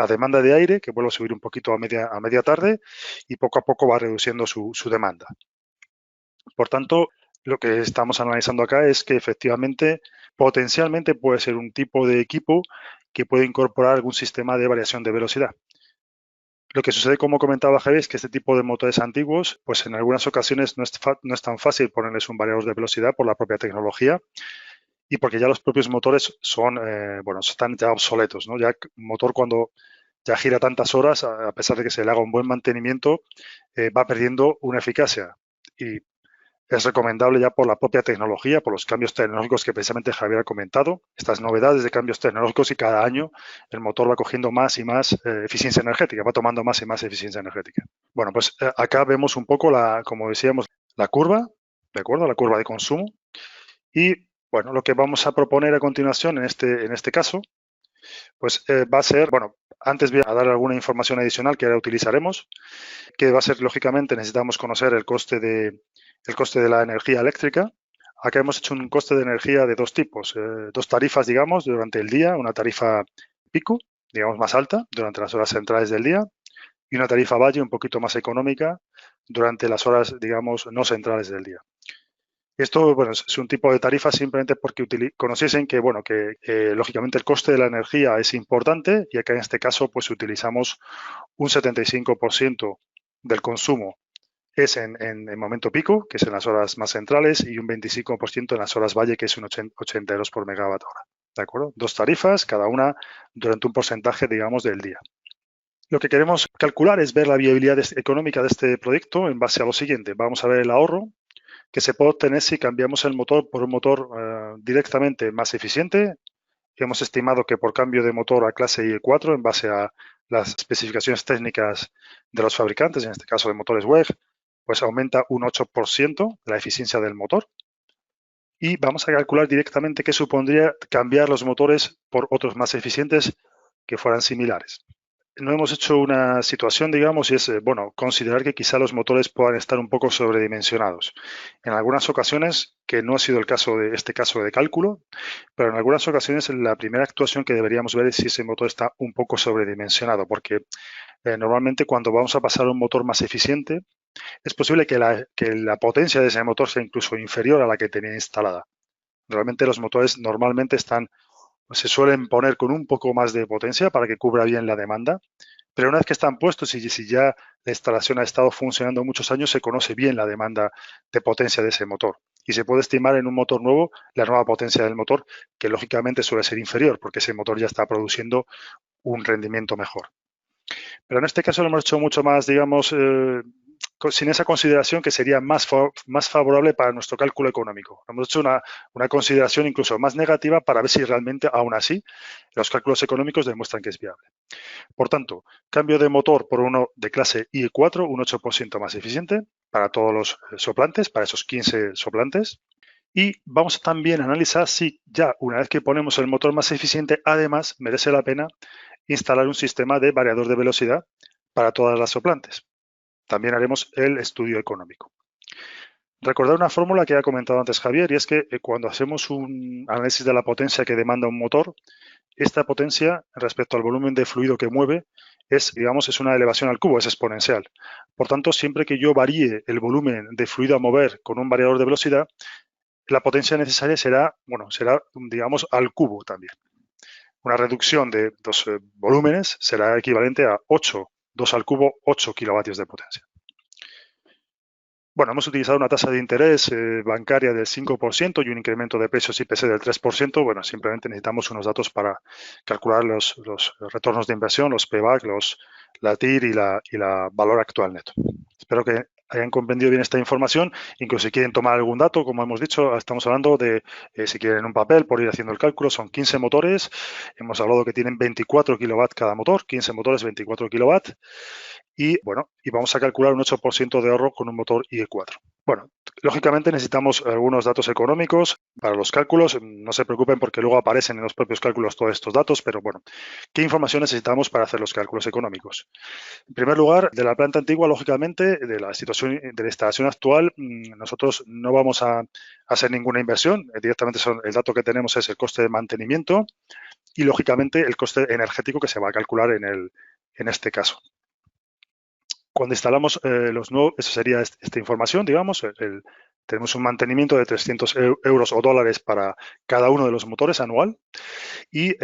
demanda de aire, que vuelve a subir un poquito a media tarde, y poco a poco va reduciendo su demanda. Por tanto, lo que estamos analizando acá es que efectivamente, potencialmente puede ser un tipo de equipo que puede incorporar algún sistema de variación de velocidad. Lo que sucede, como comentaba Javier, es que este tipo de motores antiguos, pues en algunas ocasiones no es tan fácil ponerles un variador de velocidad por la propia tecnología y porque ya los propios motores están ya obsoletos, ¿no? Ya un motor cuando ya gira tantas horas, a pesar de que se le haga un buen mantenimiento, va perdiendo una eficacia. Y es recomendable ya por la propia tecnología, por los cambios tecnológicos que precisamente Javier ha comentado, estas novedades de cambios tecnológicos y cada año el motor va cogiendo más y más eficiencia energética, va tomando más y más eficiencia energética. Bueno, pues acá vemos un poco, como decíamos, la curva, ¿de acuerdo? La curva de consumo. Y bueno, lo que vamos a proponer a continuación en este caso, pues va a ser, bueno, antes voy a dar alguna información adicional que ahora utilizaremos, que va a ser, lógicamente, necesitamos conocer el coste de la energía eléctrica. Acá hemos hecho un coste de energía de dos tipos, dos tarifas, digamos, durante el día, una tarifa pico, digamos, más alta, durante las horas centrales del día, y una tarifa valle un poquito más económica durante las horas, digamos, no centrales del día. Esto, bueno, es un tipo de tarifa simplemente porque conociesen que, bueno, que lógicamente el coste de la energía es importante y acá en este caso, pues utilizamos un 75% del consumo es en momento pico, que es en las horas más centrales, y un 25% en las horas valle, que es un 80 euros por megawatt hora. ¿De acuerdo? Dos tarifas, cada una durante un porcentaje, digamos, del día. Lo que queremos calcular es ver la viabilidad económica de este proyecto en base a lo siguiente. Vamos a ver el ahorro que se puede obtener si cambiamos el motor por un motor directamente más eficiente. Hemos estimado que por cambio de motor a clase IE4, en base a las especificaciones técnicas de los fabricantes, en este caso de motores WEG, pues aumenta un 8% la eficiencia del motor. Y vamos a calcular directamente qué supondría cambiar los motores por otros más eficientes que fueran similares. No hemos hecho una situación, digamos, y es, considerar que quizá los motores puedan estar un poco sobredimensionados. En algunas ocasiones, que no ha sido el caso de este caso de cálculo, pero en algunas ocasiones la primera actuación que deberíamos ver es si ese motor está un poco sobredimensionado, porque normalmente cuando vamos a pasar a un motor más eficiente, es posible que la potencia de ese motor sea incluso inferior a la que tenía instalada. Realmente los motores normalmente están se suelen poner con un poco más de potencia para que cubra bien la demanda, pero una vez que están puestos y si ya la instalación ha estado funcionando muchos años, se conoce bien la demanda de potencia de ese motor. Y se puede estimar en un motor nuevo la nueva potencia del motor, que lógicamente suele ser inferior, porque ese motor ya está produciendo un rendimiento mejor. Pero en este caso lo hemos hecho mucho más, digamos, sin esa consideración que sería más favorable para nuestro cálculo económico. Hemos hecho una consideración incluso más negativa para ver si realmente, aún así, los cálculos económicos demuestran que es viable. Por tanto, cambio de motor por uno de clase IE4, un 8% más eficiente para todos los soplantes, para esos 15 soplantes. Y vamos también a analizar si ya una vez que ponemos el motor más eficiente, además merece la pena instalar un sistema de variador de velocidad para todas las soplantes. También haremos el estudio económico. Recordar una fórmula que ha comentado antes Javier, y es que cuando hacemos un análisis de la potencia que demanda un motor, esta potencia respecto al volumen de fluido que mueve es, digamos, es una elevación al cubo, es exponencial. Por tanto, siempre que yo varíe el volumen de fluido a mover con un variador de velocidad, la potencia necesaria será, digamos, al cubo también. Una reducción de dos volúmenes será equivalente a 2 al cubo, 8 kilovatios de potencia. Bueno, hemos utilizado una tasa de interés bancaria del 5% y un incremento de precios IPC del 3%. Bueno, simplemente necesitamos unos datos para calcular los retornos de inversión, los payback, la TIR y la valor actual neto. Espero que hayan comprendido bien esta información. Incluso si quieren tomar algún dato, como hemos dicho, estamos hablando de, si quieren un papel, por ir haciendo el cálculo, son 15 motores. Hemos hablado que tienen 24 kilowatts cada motor, 15 motores, 24 kilowatts. Y bueno, y vamos a calcular un 8% de ahorro con un motor IE4. Bueno, lógicamente necesitamos algunos datos económicos para los cálculos. No se preocupen porque luego aparecen en los propios cálculos todos estos datos, pero bueno, ¿qué información necesitamos para hacer los cálculos económicos? En primer lugar, de la planta antigua, lógicamente, de la situación de la instalación actual, nosotros no vamos a hacer ninguna inversión. Directamente el dato que tenemos es el coste de mantenimiento y, lógicamente, el coste energético que se va a calcular en este caso. Cuando instalamos los nuevos, eso sería esta información, digamos, tenemos un mantenimiento de 300 euros o dólares para cada uno de los motores anual y,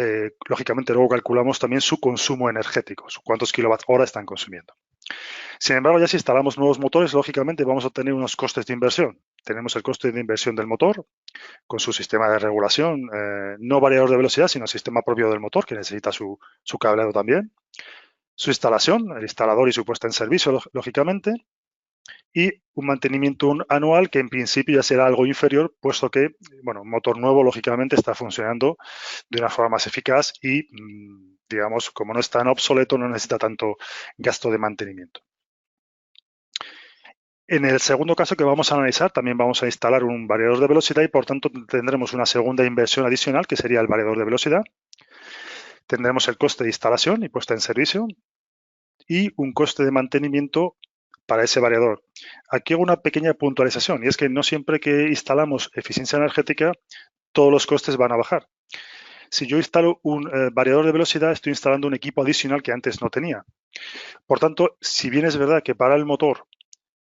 lógicamente, luego calculamos también su consumo energético, cuántos kilowatt-hora están consumiendo. Sin embargo, ya si instalamos nuevos motores, lógicamente vamos a tener unos costes de inversión. Tenemos el coste de inversión del motor con su sistema de regulación, no variador de velocidad, sino sistema propio del motor que necesita su cableado también. Su instalación, el instalador y su puesta en servicio, lógicamente, y un mantenimiento anual que en principio ya será algo inferior, puesto que, bueno, un motor nuevo, lógicamente, está funcionando de una forma más eficaz y, digamos, como no es tan obsoleto, no necesita tanto gasto de mantenimiento. En el segundo caso que vamos a analizar, también vamos a instalar un variador de velocidad y, por tanto, tendremos una segunda inversión adicional, que sería el variador de velocidad. Tendremos el coste de instalación y puesta en servicio y un coste de mantenimiento para ese variador. Aquí hago una pequeña puntualización y es que no siempre que instalamos eficiencia energética todos los costes van a bajar. Si yo instalo un variador de velocidad, estoy instalando un equipo adicional que antes no tenía. Por tanto, si bien es verdad que para el motor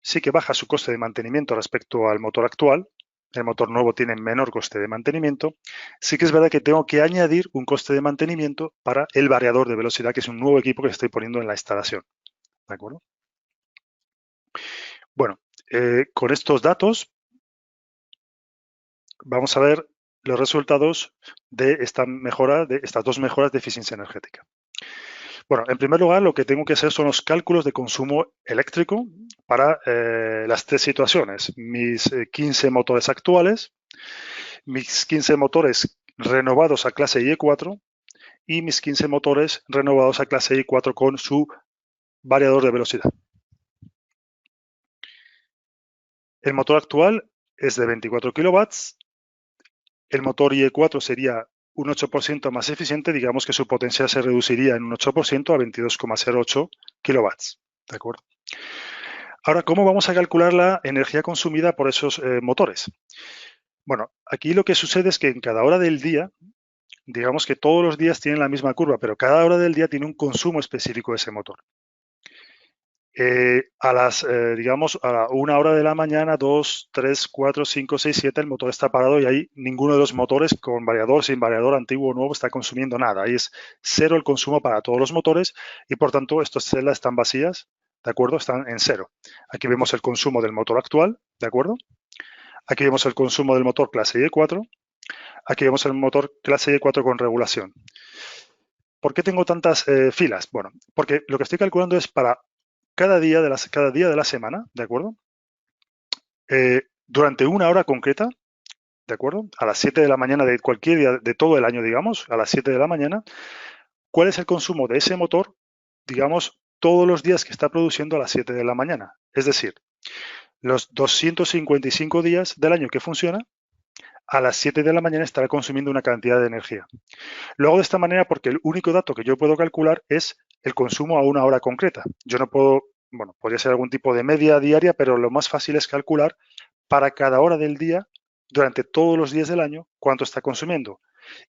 sí que baja su coste de mantenimiento respecto al motor actual, el motor nuevo tiene menor coste de mantenimiento, sí que es verdad que tengo que añadir un coste de mantenimiento para el variador de velocidad, que es un nuevo equipo que estoy poniendo en la instalación. ¿De acuerdo? Bueno, con estos datos vamos a ver los resultados de esta mejora, de estas dos mejoras de eficiencia energética. Bueno, en primer lugar, lo que tengo que hacer son los cálculos de consumo eléctrico para las tres situaciones. Mis 15 motores actuales, mis 15 motores renovados a clase IE4 y mis 15 motores renovados a clase IE4 con su variador de velocidad. El motor actual es de 24 kilowatts. El motor IE4 sería un 8% más eficiente, digamos que su potencia se reduciría en un 8% a 22,08 kilowatts. ¿De acuerdo? Ahora, ¿cómo vamos a calcular la energía consumida por esos motores? Bueno, aquí lo que sucede es que en cada hora del día, digamos que todos los días tienen la misma curva, pero cada hora del día tiene un consumo específico de ese motor. a las, digamos, a la 1 hora de la mañana, 2, 3, 4, 5, 6, 7, el motor está parado y ahí ninguno de los motores con variador, sin variador, antiguo o nuevo, está consumiendo nada. Ahí es cero el consumo para todos los motores y, por tanto, estas celdas están vacías, ¿de acuerdo? Están en cero. Aquí vemos el consumo del motor actual, ¿de acuerdo? Aquí vemos el consumo del motor clase IE4. Aquí vemos el motor clase IE4 con regulación. ¿Por qué tengo tantas filas? Bueno, porque lo que estoy calculando es para cada día de la semana, ¿de acuerdo? Durante una hora concreta, ¿de acuerdo? A las 7 de la mañana de cualquier día de todo el año, digamos, a las 7 de la mañana, ¿cuál es el consumo de ese motor, digamos, todos los días que está produciendo a las 7 de la mañana? Es decir, los 255 días del año que funciona, a las 7 de la mañana estará consumiendo una cantidad de energía. Lo hago de esta manera porque el único dato que yo puedo calcular es el consumo a una hora concreta. Yo no puedo, bueno, podría ser algún tipo de media diaria, pero lo más fácil es calcular para cada hora del día, durante todos los días del año, cuánto está consumiendo.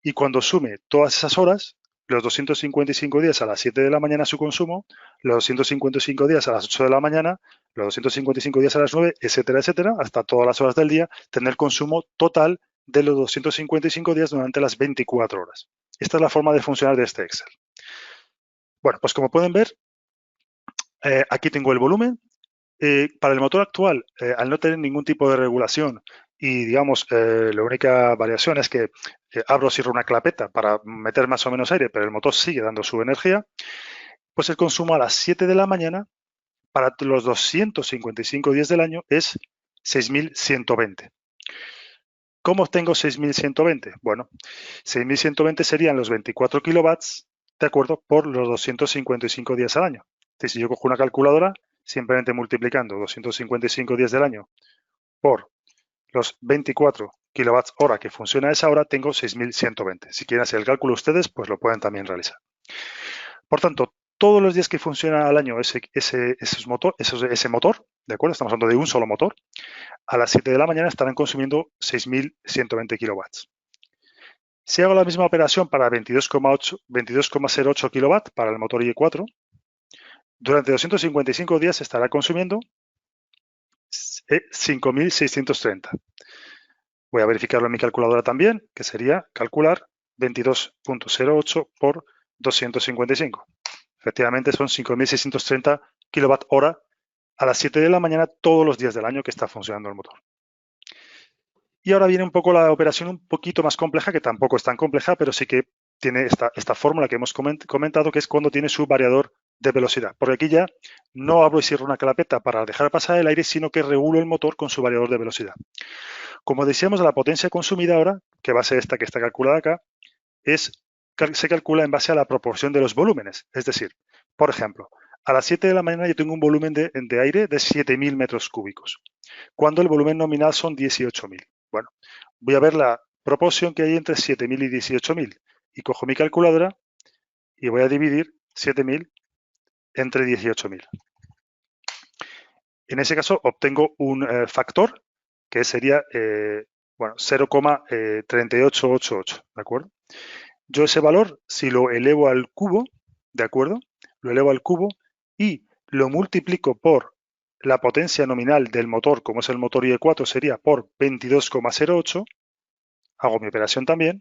Y cuando sume todas esas horas, los 255 días a las 7 de la mañana su consumo, los 255 días a las 8 de la mañana, los 255 días a las 9, etcétera, etcétera, hasta todas las horas del día, tener el consumo total de los 255 días durante las 24 horas. Esta es la forma de funcionar de este Excel. Bueno, pues como pueden ver, aquí tengo el volumen. Para el motor actual, al no tener ningún tipo de regulación y, digamos, la única variación es que abro o cierro una clapeta para meter más o menos aire, pero el motor sigue dando su energía, pues el consumo a las 7 de la mañana para los 255 días del año es 6.120. ¿Cómo obtengo 6.120? Bueno, 6.120 serían los 24 kilovatios, ¿de acuerdo?, por los 255 días al año. Entonces, si yo cojo una calculadora, simplemente multiplicando 255 días del año por los 24 kilovatios hora que funciona a esa hora, tengo 6.120. Si quieren hacer el cálculo ustedes, pues lo pueden también realizar. Por tanto, todos los días que funciona al año ese motor, ¿de acuerdo? Estamos hablando de un solo motor, a las 7 de la mañana estarán consumiendo 6.120 kilowatts. Si hago la misma operación para 22,08 kilowatts para el motor IE4, durante 255 días estará consumiendo 5.630. Voy a verificarlo en mi calculadora también, que sería calcular 22.08 por 255. Efectivamente son 5.630 kilowatt hora a las 7 de la mañana todos los días del año que está funcionando el motor. Y ahora viene un poco la operación un poquito más compleja, que tampoco es tan compleja, pero sí que tiene esta fórmula que hemos comentado, que es cuando tiene su variador de velocidad. Porque aquí ya no abro y cierro una clapeta para dejar pasar el aire, sino que regulo el motor con su variador de velocidad. Como decíamos, la potencia consumida ahora, que va a ser esta que está calculada acá, se calcula en base a la proporción de los volúmenes. Es decir, por ejemplo, a las 7 de la mañana yo tengo un volumen de aire de 7.000 metros cúbicos, cuando el volumen nominal son 18.000. Bueno, voy a ver la proporción que hay entre 7.000 y 18.000 y cojo mi calculadora y voy a dividir 7.000 entre 18.000. En ese caso obtengo un factor que sería 0,3888, ¿de acuerdo? Yo ese valor, si lo elevo al cubo, ¿de acuerdo? Lo elevo al cubo y lo multiplico por la potencia nominal del motor, como es el motor IE4, sería por 22,08. Hago mi operación también.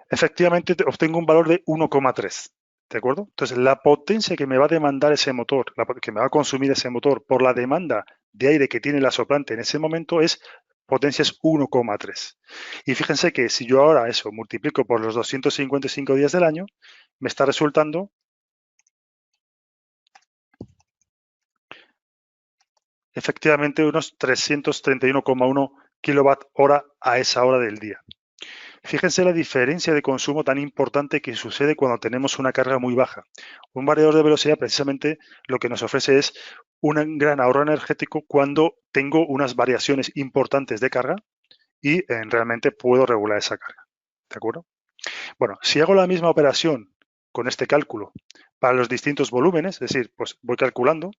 Efectivamente, obtengo un valor de 1,3. ¿De acuerdo? Entonces, la potencia que me va a demandar ese motor, que me va a consumir ese motor por la demanda de aire que tiene la soplante en ese momento potencia es 1,3. Y fíjense que si yo ahora eso multiplico por los 255 días del año, me está resultando efectivamente unos 331,1 kilowatt hora a esa hora del día. Fíjense la diferencia de consumo tan importante que sucede cuando tenemos una carga muy baja. Un variador de velocidad precisamente lo que nos ofrece es un gran ahorro energético cuando tengo unas variaciones importantes de carga y realmente puedo regular esa carga. ¿De acuerdo? Bueno, si hago la misma operación con este cálculo para los distintos volúmenes, es decir, pues voy calculando.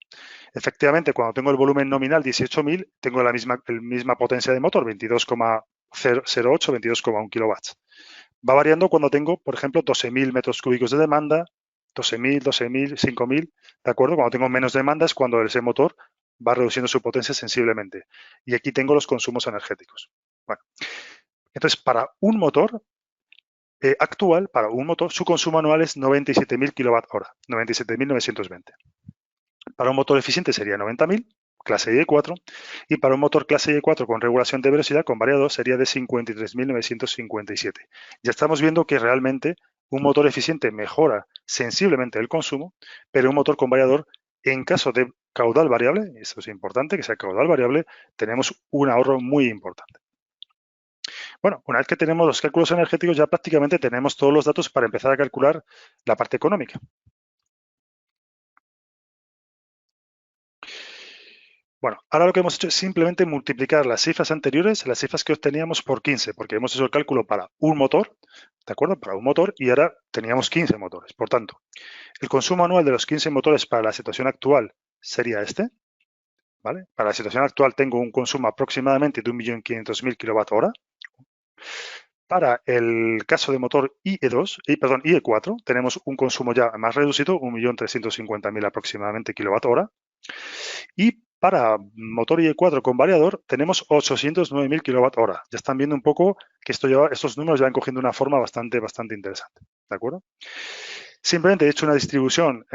Efectivamente, cuando tengo el volumen nominal 18.000, tengo la misma potencia de motor, 22,08, 22,1 kilowatts. Va variando cuando tengo, por ejemplo, 12.000 metros cúbicos de demanda, 12.000, 5.000, ¿de acuerdo? Cuando tengo menos demanda es cuando ese motor va reduciendo su potencia sensiblemente. Y aquí tengo los consumos energéticos. Bueno, entonces, para un motor actual, para un motor, su consumo anual es 97.000 kWh, 97.920. Para un motor eficiente sería 90.000, clase IE4, y para un motor clase IE4 con regulación de velocidad con variador sería de 53.957. Ya estamos viendo que realmente un motor eficiente mejora sensiblemente el consumo, pero un motor con variador, en caso de caudal variable, eso es importante, que sea caudal variable, tenemos un ahorro muy importante. Bueno, una vez que tenemos los cálculos energéticos, ya prácticamente tenemos todos los datos para empezar a calcular la parte económica. Bueno, ahora lo que hemos hecho es simplemente multiplicar las cifras anteriores, las cifras que obteníamos por 15, porque hemos hecho el cálculo para un motor, ¿de acuerdo? Para un motor y ahora teníamos 15 motores. Por tanto, el consumo anual de los 15 motores para la situación actual sería este, ¿vale? Para la situación actual tengo un consumo aproximadamente de 1.500.000 kWh. Para el caso de motor IE4, tenemos un consumo ya más reducido, 1.350.000 aproximadamente kWh. Y para motor IE4 con variador tenemos 809.000 kWh. Ya están viendo un poco que estos números ya van cogiendo una forma bastante interesante. ¿De acuerdo? Simplemente he hecho una distribución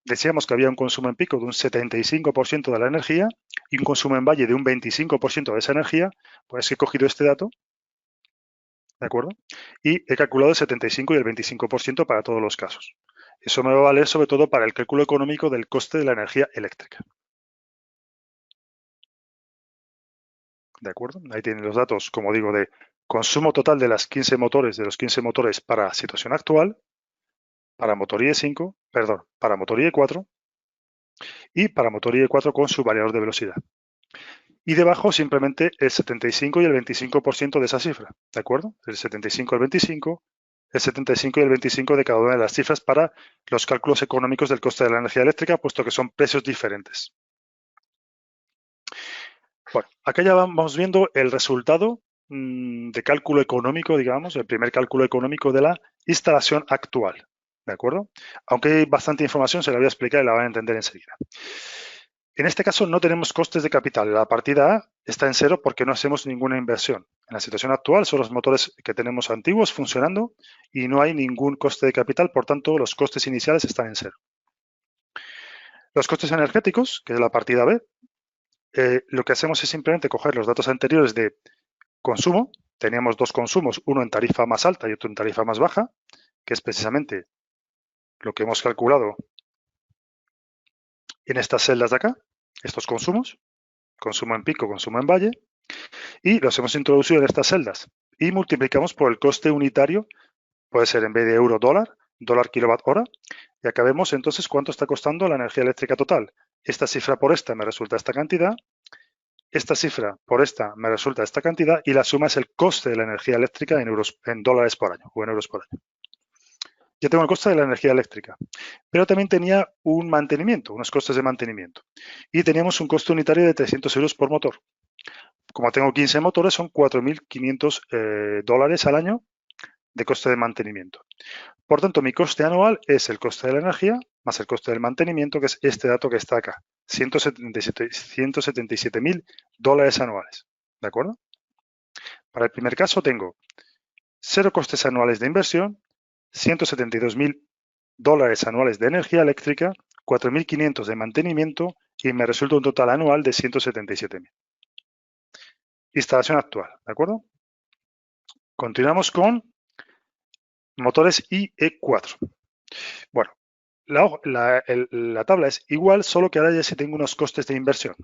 decíamos que había un consumo en pico de un 75% de la energía y un consumo en valle de un 25% de esa energía, pues he cogido este dato, ¿de acuerdo? Y he calculado el 75 y el 25% para todos los casos. Eso me va a valer sobre todo para el cálculo económico del coste de la energía eléctrica. ¿De acuerdo? Ahí tienen los datos, como digo, de consumo total de los 15 motores para situación actual, para motor IE5, perdón, para motor IE4 y para motor IE4 con su variador de velocidad. Y debajo simplemente el 75 y el 25% de esa cifra, ¿de acuerdo? El 75 al 25, el 75 y el 25 de cada una de las cifras para los cálculos económicos del coste de la energía eléctrica, puesto que son precios diferentes. Bueno, acá ya vamos viendo el resultado de cálculo económico, digamos, el primer cálculo económico de la instalación actual, ¿de acuerdo? Aunque hay bastante información, se la voy a explicar y la van a entender enseguida. En este caso no tenemos costes de capital. La partida A está en cero porque no hacemos ninguna inversión. En la situación actual son los motores que tenemos antiguos funcionando y no hay ningún coste de capital, por tanto los costes iniciales están en cero. Los costes energéticos, que es la partida B, lo que hacemos es simplemente coger los datos anteriores de consumo. Teníamos dos consumos, uno en tarifa más alta y otro en tarifa más baja, que es precisamente lo que hemos calculado en estas celdas de acá, estos consumos, consumo en pico, consumo en valle, y los hemos introducido en estas celdas y multiplicamos por el coste unitario, puede ser en vez de euro, dólar kilowatt hora, y acá vemos entonces cuánto está costando la energía eléctrica total. Esta cifra por esta me resulta esta cantidad, esta cifra por esta me resulta esta cantidad y la suma es el coste de la energía eléctrica en dólares por año o en euros por año. Ya tengo el coste de la energía eléctrica, pero también tenía un mantenimiento, unos costes de mantenimiento. Y teníamos un coste unitario de 300 euros por motor. Como tengo 15 motores, son 4.500 dólares al año de coste de mantenimiento. Por tanto, mi coste anual es el coste de la energía más el coste del mantenimiento, que es este dato que está acá, 177.000 dólares anuales. ¿De acuerdo? Para el primer caso tengo 0 costes anuales de inversión, 172.000 dólares anuales de energía eléctrica, 4.500 de mantenimiento y me resulta un total anual de 177.000. Instalación actual, ¿de acuerdo? Continuamos con motores IE4. Bueno, la tabla es igual, solo que ahora ya sí tengo unos costes de inversión.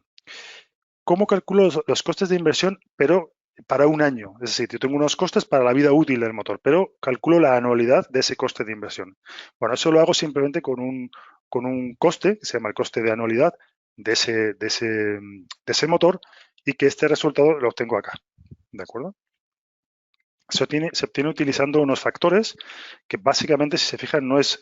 ¿Cómo calculo los costes de inversión, pero para un año? Es decir, yo tengo unos costes para la vida útil del motor, pero calculo la anualidad de ese coste de inversión. Bueno, eso lo hago simplemente con un coste, que se llama el coste de anualidad de ese motor, y que este resultado lo obtengo acá. ¿De acuerdo? se obtiene utilizando unos factores que básicamente, si se fijan, no es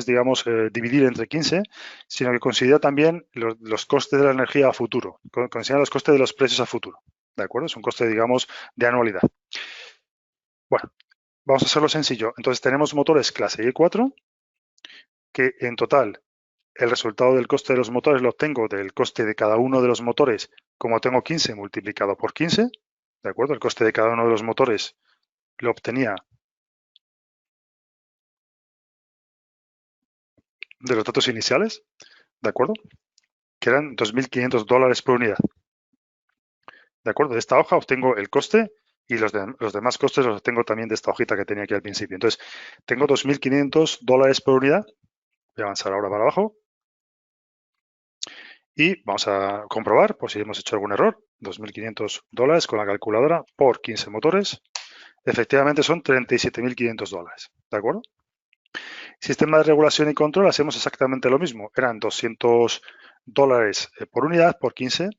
digamos, dividir entre 15, sino que considera también los costes de la energía a futuro, considera los costes de los precios a futuro, ¿de acuerdo? Es un coste, digamos, de anualidad. Bueno, vamos a hacerlo sencillo. Entonces, tenemos motores clase I4, que en total el resultado del coste de los motores lo obtengo del coste de cada uno de los motores, como tengo 15 multiplicado por 15, ¿de acuerdo? El coste de cada uno de los motores lo obtenía de los datos iniciales, ¿de acuerdo? Que eran $2.500 por unidad. ¿De acuerdo? De esta hoja obtengo el coste y los demás costes los obtengo también de esta hojita que tenía aquí al principio. Entonces, tengo $2.500 por unidad. Voy a avanzar ahora para abajo. Y vamos a comprobar por si hemos hecho algún error. $2.500 con la calculadora por 15 motores. Efectivamente son $37.500. ¿De acuerdo? Sistema de regulación y control, hacemos exactamente lo mismo. Eran $200 por unidad, por 15,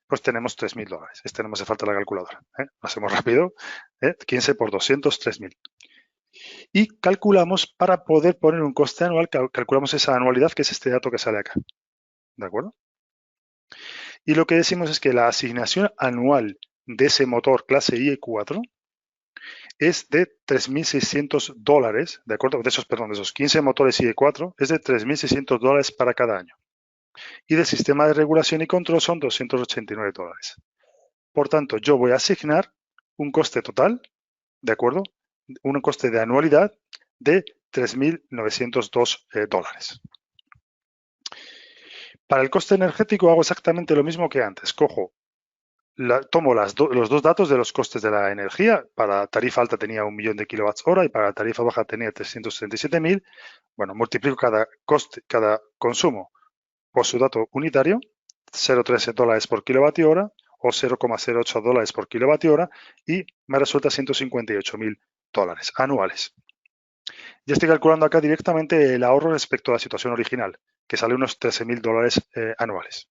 pues tenemos $3.000. Este no me hace falta la calculadora. Lo hacemos rápido. 15 por 200, 3.000. Y calculamos, para poder poner un coste anual, calculamos esa anualidad, que es este dato que sale acá. ¿De acuerdo? Y lo que decimos es que la asignación anual de ese motor clase IE4 es de $3.600, ¿de acuerdo? De esos 15 motores IE4 es de $3.600 para cada año. Y del sistema de regulación y control son $289. Por tanto, yo voy a asignar un coste total, ¿de acuerdo? Un coste de anualidad de $3.902. Para el coste energético hago exactamente lo mismo que antes. Tomo los dos datos de los costes de la energía. Para tarifa alta tenía 1.000.000 de kWh y para tarifa baja tenía 337.000. Bueno, multiplico cada consumo por su dato unitario, $0,13 por kWh o $0,08 por kWh, y me resulta $158.000 anuales. Ya estoy calculando acá directamente el ahorro respecto a la situación original, que sale unos $13.000 anuales.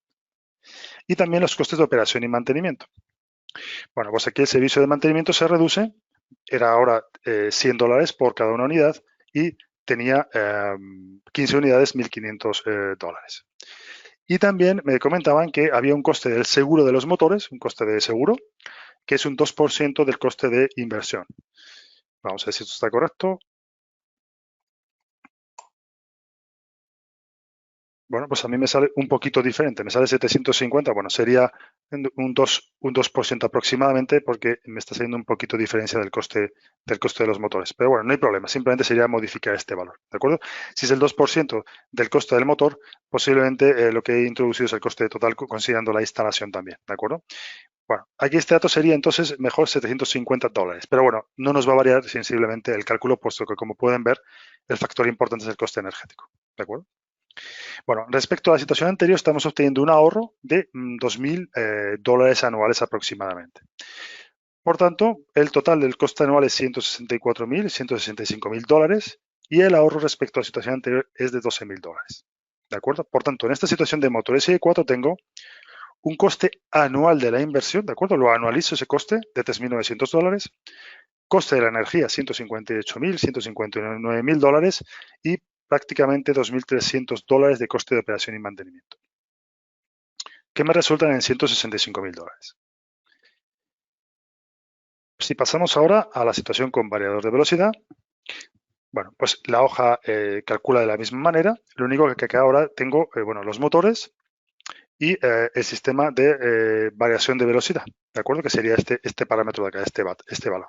Y también los costes de operación y mantenimiento. Bueno, pues aquí el servicio de mantenimiento se reduce, era ahora $100 por cada una unidad y tenía 15 unidades, $1.500. Y también me comentaban que había un coste del seguro de los motores, un coste de seguro, que es un 2% del coste de inversión. Vamos a ver si esto está correcto. Bueno, pues a mí me sale un poquito diferente, me sale 750, bueno, sería un 2% aproximadamente, porque me está saliendo un poquito diferencia del coste de los motores. Pero bueno, no hay problema, simplemente sería modificar este valor, ¿de acuerdo? Si es el 2% del coste del motor, posiblemente lo que he introducido es el coste total, considerando la instalación también, ¿de acuerdo? Bueno, aquí este dato sería entonces mejor $750, pero bueno, no nos va a variar sensiblemente el cálculo, puesto que, como pueden ver, el factor importante es el coste energético, ¿de acuerdo? Bueno, respecto a la situación anterior, estamos obteniendo un ahorro de $2.000 anuales aproximadamente. Por tanto, el total del coste anual es $164.000, $165.000, y el ahorro respecto a la situación anterior es de $12.000. ¿De acuerdo? Por tanto, en esta situación de motores I4 tengo un coste anual de la inversión, ¿de acuerdo? Lo anualizo ese coste de $3.900, coste de la energía $158.000, $159.000 y prácticamente $2.300 de coste de operación y mantenimiento, que me resultan en $165.000. Si pasamos ahora a la situación con variador de velocidad, bueno, pues la hoja calcula de la misma manera, lo único que ahora tengo, los motores y el sistema de variación de velocidad, ¿de acuerdo? Que sería este parámetro de acá, este valor.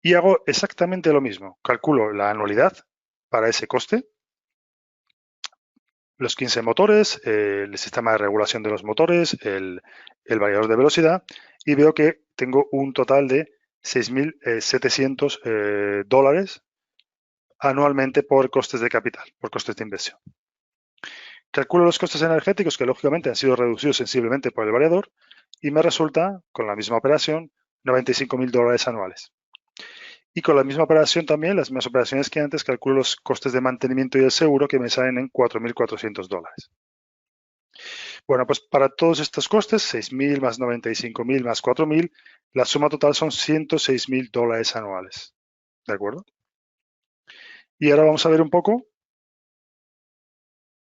Y hago exactamente lo mismo, calculo la anualidad para ese coste, los 15 motores, el sistema de regulación de los motores, el variador de velocidad, y veo que tengo un total de $6.700 anualmente por costes de capital, por costes de inversión. Calculo los costes energéticos, que lógicamente han sido reducidos sensiblemente por el variador, y me resulta, con la misma operación, $95.000 anuales. Y con la misma operación también, las mismas operaciones que antes, calculo los costes de mantenimiento y el seguro, que me salen en $4.400. Bueno, pues para todos estos costes, 6.000 más 95.000 más 4.000, la suma total son 106.000 dólares anuales. ¿De acuerdo? Y ahora vamos a ver un poco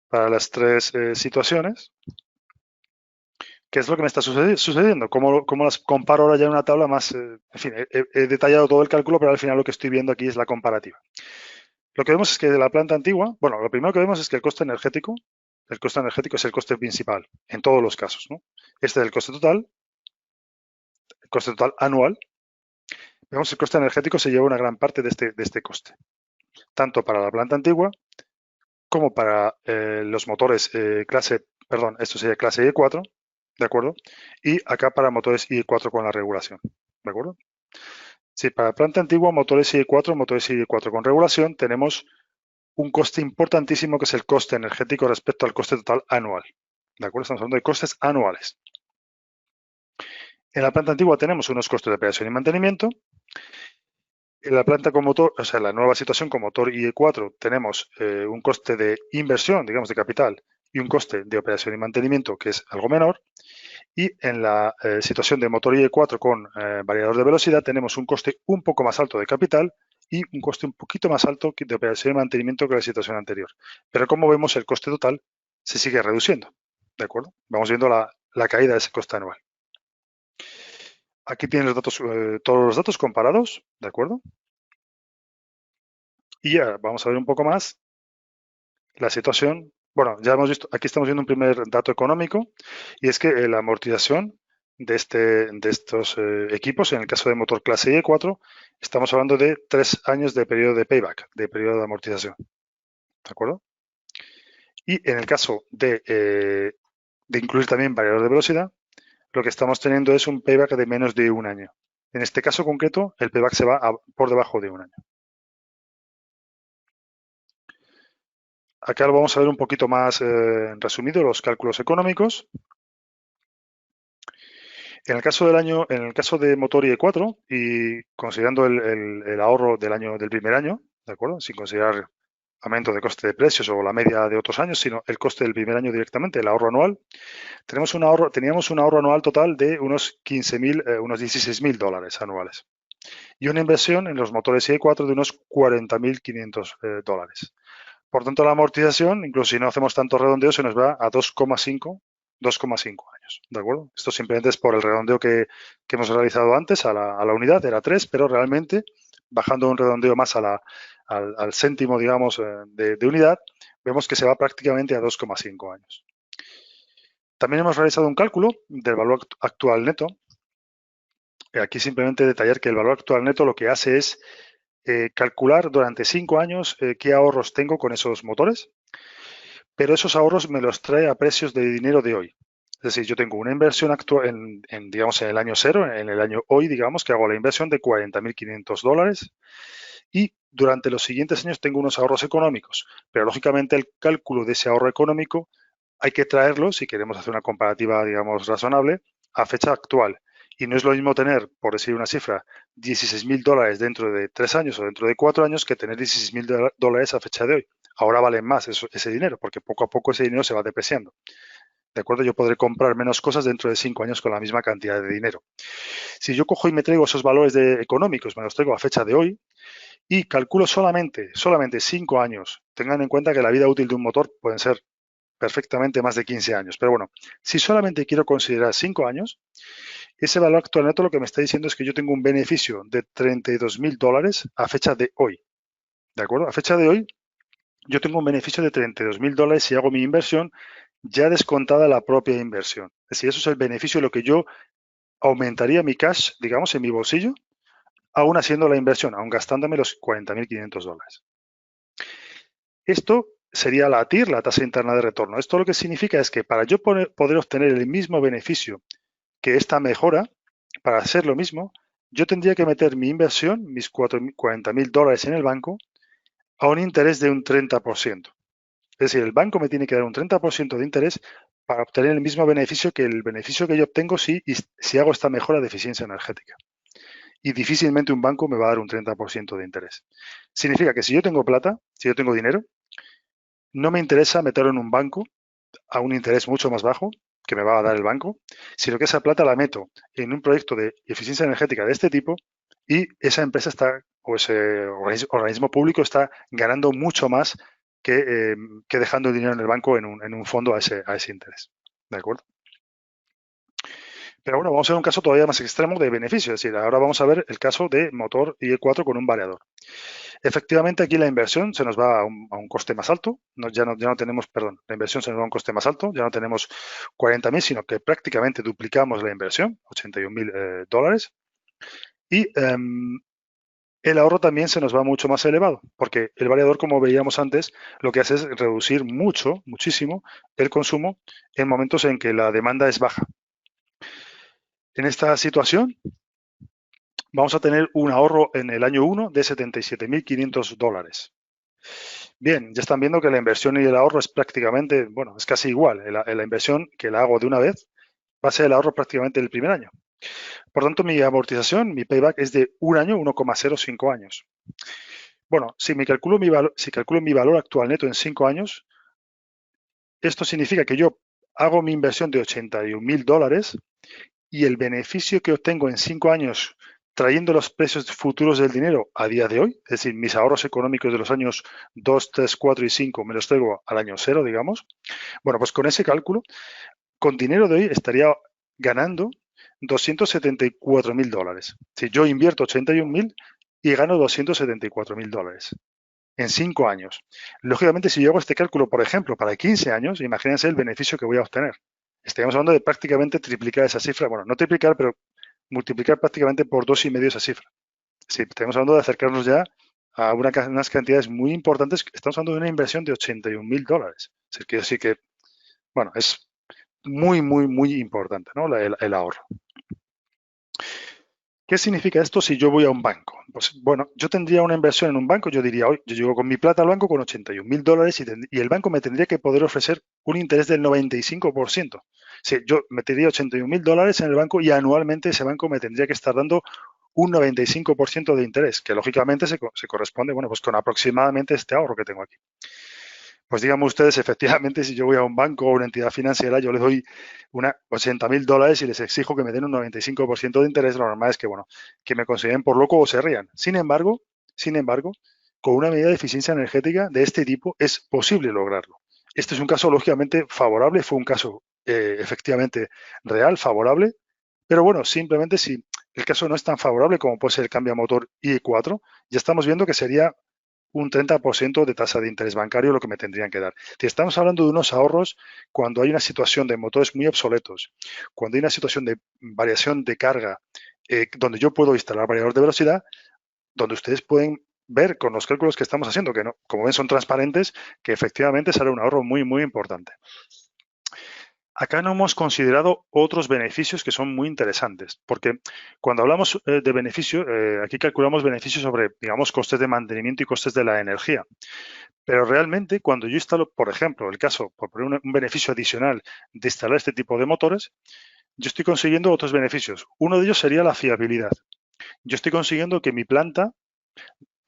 para las tres situaciones qué es lo que me está sucediendo, cómo las comparo ahora ya en una tabla más, en fin, he detallado todo el cálculo, pero al final lo que estoy viendo aquí es la comparativa. Lo que vemos es que de la planta antigua, bueno, lo primero que vemos es que el coste energético es el coste principal en todos los casos, ¿no? Este es el coste total anual. Vemos que el coste energético se lleva una gran parte de este coste, tanto para la planta antigua como para los motores esto sería clase I4, ¿de acuerdo? Y acá para motores I4 con la regulación, ¿de acuerdo? Sí, para planta antigua, motores I4 con regulación, tenemos un coste importantísimo que es el coste energético respecto al coste total anual, ¿de acuerdo? Estamos hablando de costes anuales. En la planta antigua tenemos unos costes de operación y mantenimiento. En la planta con motor, o sea, en la nueva situación con motor IE4 tenemos un coste de inversión, digamos, de capital y un coste de operación y mantenimiento que es algo menor. Y en la situación de motor IE4 con variador de velocidad tenemos un coste un poco más alto de capital y un coste un poquito más alto de operación y mantenimiento que la situación anterior. Pero como vemos, el coste total se sigue reduciendo, ¿de acuerdo? Vamos viendo la caída de ese coste anual. Aquí tienen los datos, todos los datos comparados, ¿de acuerdo? Y ya vamos a ver un poco más la situación. Bueno, ya hemos visto, aquí estamos viendo un primer dato económico y es que la amortización de estos equipos, en el caso de motor clase I4, estamos hablando de 3 años de periodo de payback, de periodo de amortización. ¿De acuerdo? Y en el caso de incluir también variador de velocidad, lo que estamos teniendo es un payback de menos de un año. En este caso concreto, el payback se va por debajo de un año. Acá lo vamos a ver un poquito más resumido, los cálculos económicos. En el caso de motor IE4 y considerando el ahorro del primer año, ¿de acuerdo? Sin considerar aumento de coste de precios o la media de otros años, sino el coste del primer año directamente, el ahorro anual, teníamos un ahorro anual total de unos 16.000 dólares anuales y una inversión en los motores IE4 de unos 40.500 dólares. Por tanto, la amortización, incluso si no hacemos tanto redondeo, se nos va a 2,5 años, ¿de acuerdo? Esto simplemente es por el redondeo que hemos realizado antes a la unidad, era 3, pero realmente, bajando un redondeo más al céntimo, digamos, de unidad, vemos que se va prácticamente a 2,5 años. También hemos realizado un cálculo del valor actual neto. Aquí simplemente detallar que el valor actual neto lo que hace es calcular durante 5 años qué ahorros tengo con esos motores, pero esos ahorros me los trae a precios de dinero de hoy. Es decir, yo tengo una inversión actual digamos, en el año cero, en el año hoy, digamos, que hago la inversión de 40.500 dólares y durante los siguientes años tengo unos ahorros económicos, pero lógicamente el cálculo de ese ahorro económico hay que traerlo, si queremos hacer una comparativa, digamos, razonable, a fecha actual. Y no es lo mismo tener, por decir una cifra, 16.000 dólares dentro de 3 años o dentro de 4 años que tener 16.000 dólares a fecha de hoy. Ahora valen más ese dinero, porque poco a poco ese dinero se va depreciando. ¿De acuerdo? Yo podré comprar menos cosas dentro de 5 años con la misma cantidad de dinero. Si yo cojo y me traigo esos valores económicos, me los traigo a fecha de hoy y calculo solamente 5 años, tengan en cuenta que la vida útil de un motor pueden ser perfectamente más de 15 años. Pero bueno, si solamente quiero considerar 5 años, ese valor actual neto lo que me está diciendo es que yo tengo un beneficio de 32.000 dólares a fecha de hoy. ¿De acuerdo? A fecha de hoy, yo tengo un beneficio de 32.000 dólares si hago mi inversión ya descontada la propia inversión. Es decir, eso es el beneficio de lo que yo aumentaría mi cash, digamos, en mi bolsillo, aún haciendo la inversión, aún gastándome los 40.500 dólares. Esto sería la TIR, la tasa interna de retorno. Esto lo que significa es que para yo poder obtener el mismo beneficio que esta mejora, para hacer lo mismo, yo tendría que meter mi inversión, mis 40.000 dólares en el banco, a un interés de un 30%. Es decir, el banco me tiene que dar un 30% de interés para obtener el mismo beneficio que el beneficio que yo obtengo si hago esta mejora de eficiencia energética. Y difícilmente un banco me va a dar un 30% de interés. Significa que si yo tengo plata, si yo tengo dinero, no me interesa meterlo en un banco a un interés mucho más bajo, que me va a dar el banco, sino que esa plata la meto en un proyecto de eficiencia energética de este tipo y esa empresa está, o ese organismo público está ganando mucho más que dejando el dinero en el banco en un fondo a ese interés. ¿De acuerdo? Pero bueno, vamos a ver un caso todavía más extremo de beneficio. Es decir, ahora vamos a ver el caso de motor IE4 con un variador. Efectivamente, aquí la inversión se nos va a un coste más alto. Ya no tenemos, perdón, la inversión se nos va a un coste más alto. Ya no tenemos 40.000, sino que prácticamente duplicamos la inversión, 81.000 dólares. Y el ahorro también se nos va mucho más elevado, porque el variador, como veíamos antes, lo que hace es reducir muchísimo el consumo en momentos en que la demanda es baja. En esta situación, vamos a tener un ahorro en el año 1 de 77.500 dólares. Bien, ya están viendo que la inversión y el ahorro es prácticamente, bueno, es casi igual. La inversión que la hago de una vez va a ser el ahorro prácticamente el primer año. Por tanto, mi amortización, mi payback es de un año, 1,05 años. Bueno, si calculo mi valor actual neto en 5 años, esto significa que yo hago mi inversión de 81.000 dólares y el beneficio que obtengo en 5 años trayendo los precios futuros del dinero a día de hoy, es decir, mis ahorros económicos de los años 2, 3, 4 y 5 me los traigo al año 0, digamos. Bueno, pues con ese cálculo, con dinero de hoy estaría ganando 274.000 dólares. Si yo invierto 81.000 y gano 274.000 dólares en 5 años. Lógicamente, si yo hago este cálculo, por ejemplo, para 15 años, imagínense el beneficio que voy a obtener. Estaríamos hablando de prácticamente triplicar esa cifra. Bueno, no triplicar, pero multiplicar prácticamente por 2,5 esa cifra. Sí, estamos hablando de acercarnos ya a unas cantidades muy importantes. Estamos hablando de una inversión de 81.000 dólares. Es decir, que, bueno, es muy importante, ¿no? El ahorro. ¿Qué significa esto si yo voy a un banco? Pues bueno, yo tendría una inversión en un banco, yo diría, hoy yo llego con mi plata al banco con 81.000 dólares y el banco me tendría que poder ofrecer un interés del 95%. Si yo metería 81.000 dólares en el banco y anualmente ese banco me tendría que estar dando un 95% de interés, que lógicamente se corresponde, bueno, pues con aproximadamente este ahorro que tengo aquí. Pues díganme ustedes, efectivamente, si yo voy a un banco o una entidad financiera, yo les doy 80.000 dólares y les exijo que me den un 95% de interés, lo normal es que, bueno, que me consideren por loco o se rían. Sin embargo, con una medida de eficiencia energética de este tipo es posible lograrlo. Este es un caso, lógicamente, favorable, fue un caso efectivamente real, favorable, pero bueno, simplemente si el caso no es tan favorable como puede ser el cambio a motor IE4, ya estamos viendo que sería un 30% de tasa de interés bancario lo que me tendrían que dar. Si estamos hablando de unos ahorros cuando hay una situación de motores muy obsoletos, cuando hay una situación de variación de carga, donde yo puedo instalar variador de velocidad, donde ustedes pueden ver con los cálculos que estamos haciendo, que no, como ven son transparentes, que efectivamente será un ahorro muy importante. Acá no hemos considerado otros beneficios que son muy interesantes, porque cuando hablamos de beneficio, aquí calculamos beneficios sobre, digamos, costes de mantenimiento y costes de la energía. Pero realmente, cuando yo instalo, por ejemplo, el caso, por poner un beneficio adicional de instalar este tipo de motores, yo estoy consiguiendo otros beneficios. Uno de ellos sería la fiabilidad. Yo estoy consiguiendo que mi planta,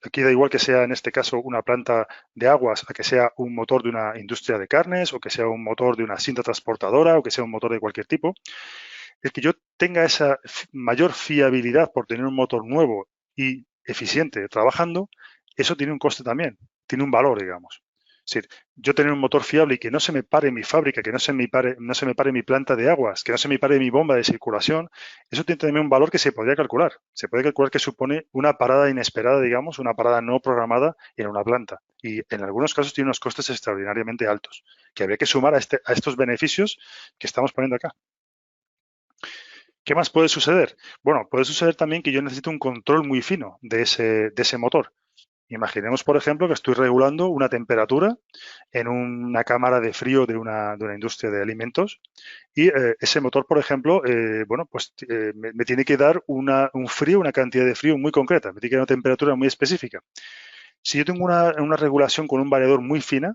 aquí da igual que sea en este caso una planta de aguas, a que sea un motor de una industria de carnes o que sea un motor de una cinta transportadora o que sea un motor de cualquier tipo, el que yo tenga esa mayor fiabilidad por tener un motor nuevo y eficiente trabajando, eso tiene un coste también, tiene un valor, digamos. Es decir, yo tener un motor fiable y que no se me pare mi fábrica, que no se me pare mi planta de aguas, que no se me pare mi bomba de circulación, eso tiene también un valor que se podría calcular. Se puede calcular que supone una parada inesperada, digamos, una parada no programada en una planta. Y en algunos casos tiene unos costes extraordinariamente altos, que habría que sumar a estos beneficios que estamos poniendo acá. ¿Qué más puede suceder? Bueno, puede suceder también que yo necesito un control muy fino de ese motor. Imaginemos, por ejemplo, que estoy regulando una temperatura en una cámara de frío de una industria de alimentos y ese motor, por ejemplo, bueno, pues me tiene que dar un frío, una cantidad de frío muy concreta, me tiene que dar una temperatura muy específica. Si yo tengo una regulación con un variador muy fina,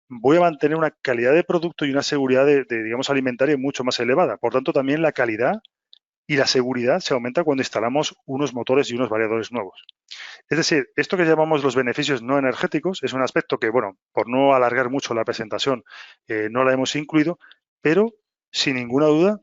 voy a mantener una calidad de producto y una seguridad digamos, alimentaria mucho más elevada. Por tanto, también la calidad y la seguridad se aumenta cuando instalamos unos motores y unos variadores nuevos. Es decir, esto que llamamos los beneficios no energéticos es un aspecto que, bueno, por no alargar mucho la presentación, no la hemos incluido, pero sin ninguna duda,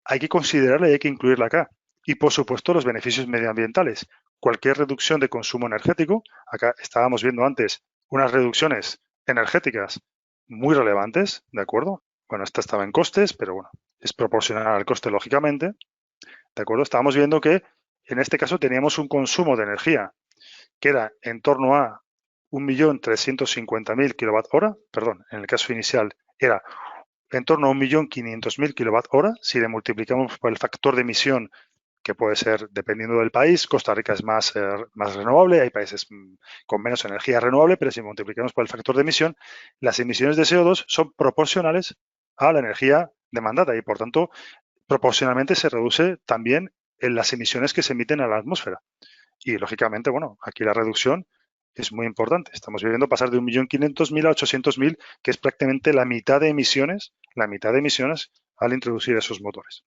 hay que considerarla y hay que incluirla acá. Y, por supuesto, los beneficios medioambientales. Cualquier reducción de consumo energético, acá estábamos viendo antes unas reducciones energéticas muy relevantes, ¿de acuerdo? Bueno, esta estaba en costes, pero bueno, es proporcional al coste, lógicamente, ¿de acuerdo? Estábamos viendo que en este caso teníamos un consumo de energía que era en torno a 1.350.000 kWh, perdón, en el caso inicial era en torno a 1.500.000 kWh. Si le multiplicamos por el factor de emisión, que puede ser dependiendo del país, Costa Rica es más renovable, hay países con menos energía renovable, pero si multiplicamos por el factor de emisión, las emisiones de CO2 son proporcionales a la energía demandada y, por tanto, proporcionalmente se reduce también en las emisiones que se emiten a la atmósfera. Y, lógicamente, bueno, aquí la reducción es muy importante. Estamos viendo pasar de 1.500.000 a 800.000, que es prácticamente la mitad de emisiones al introducir esos motores.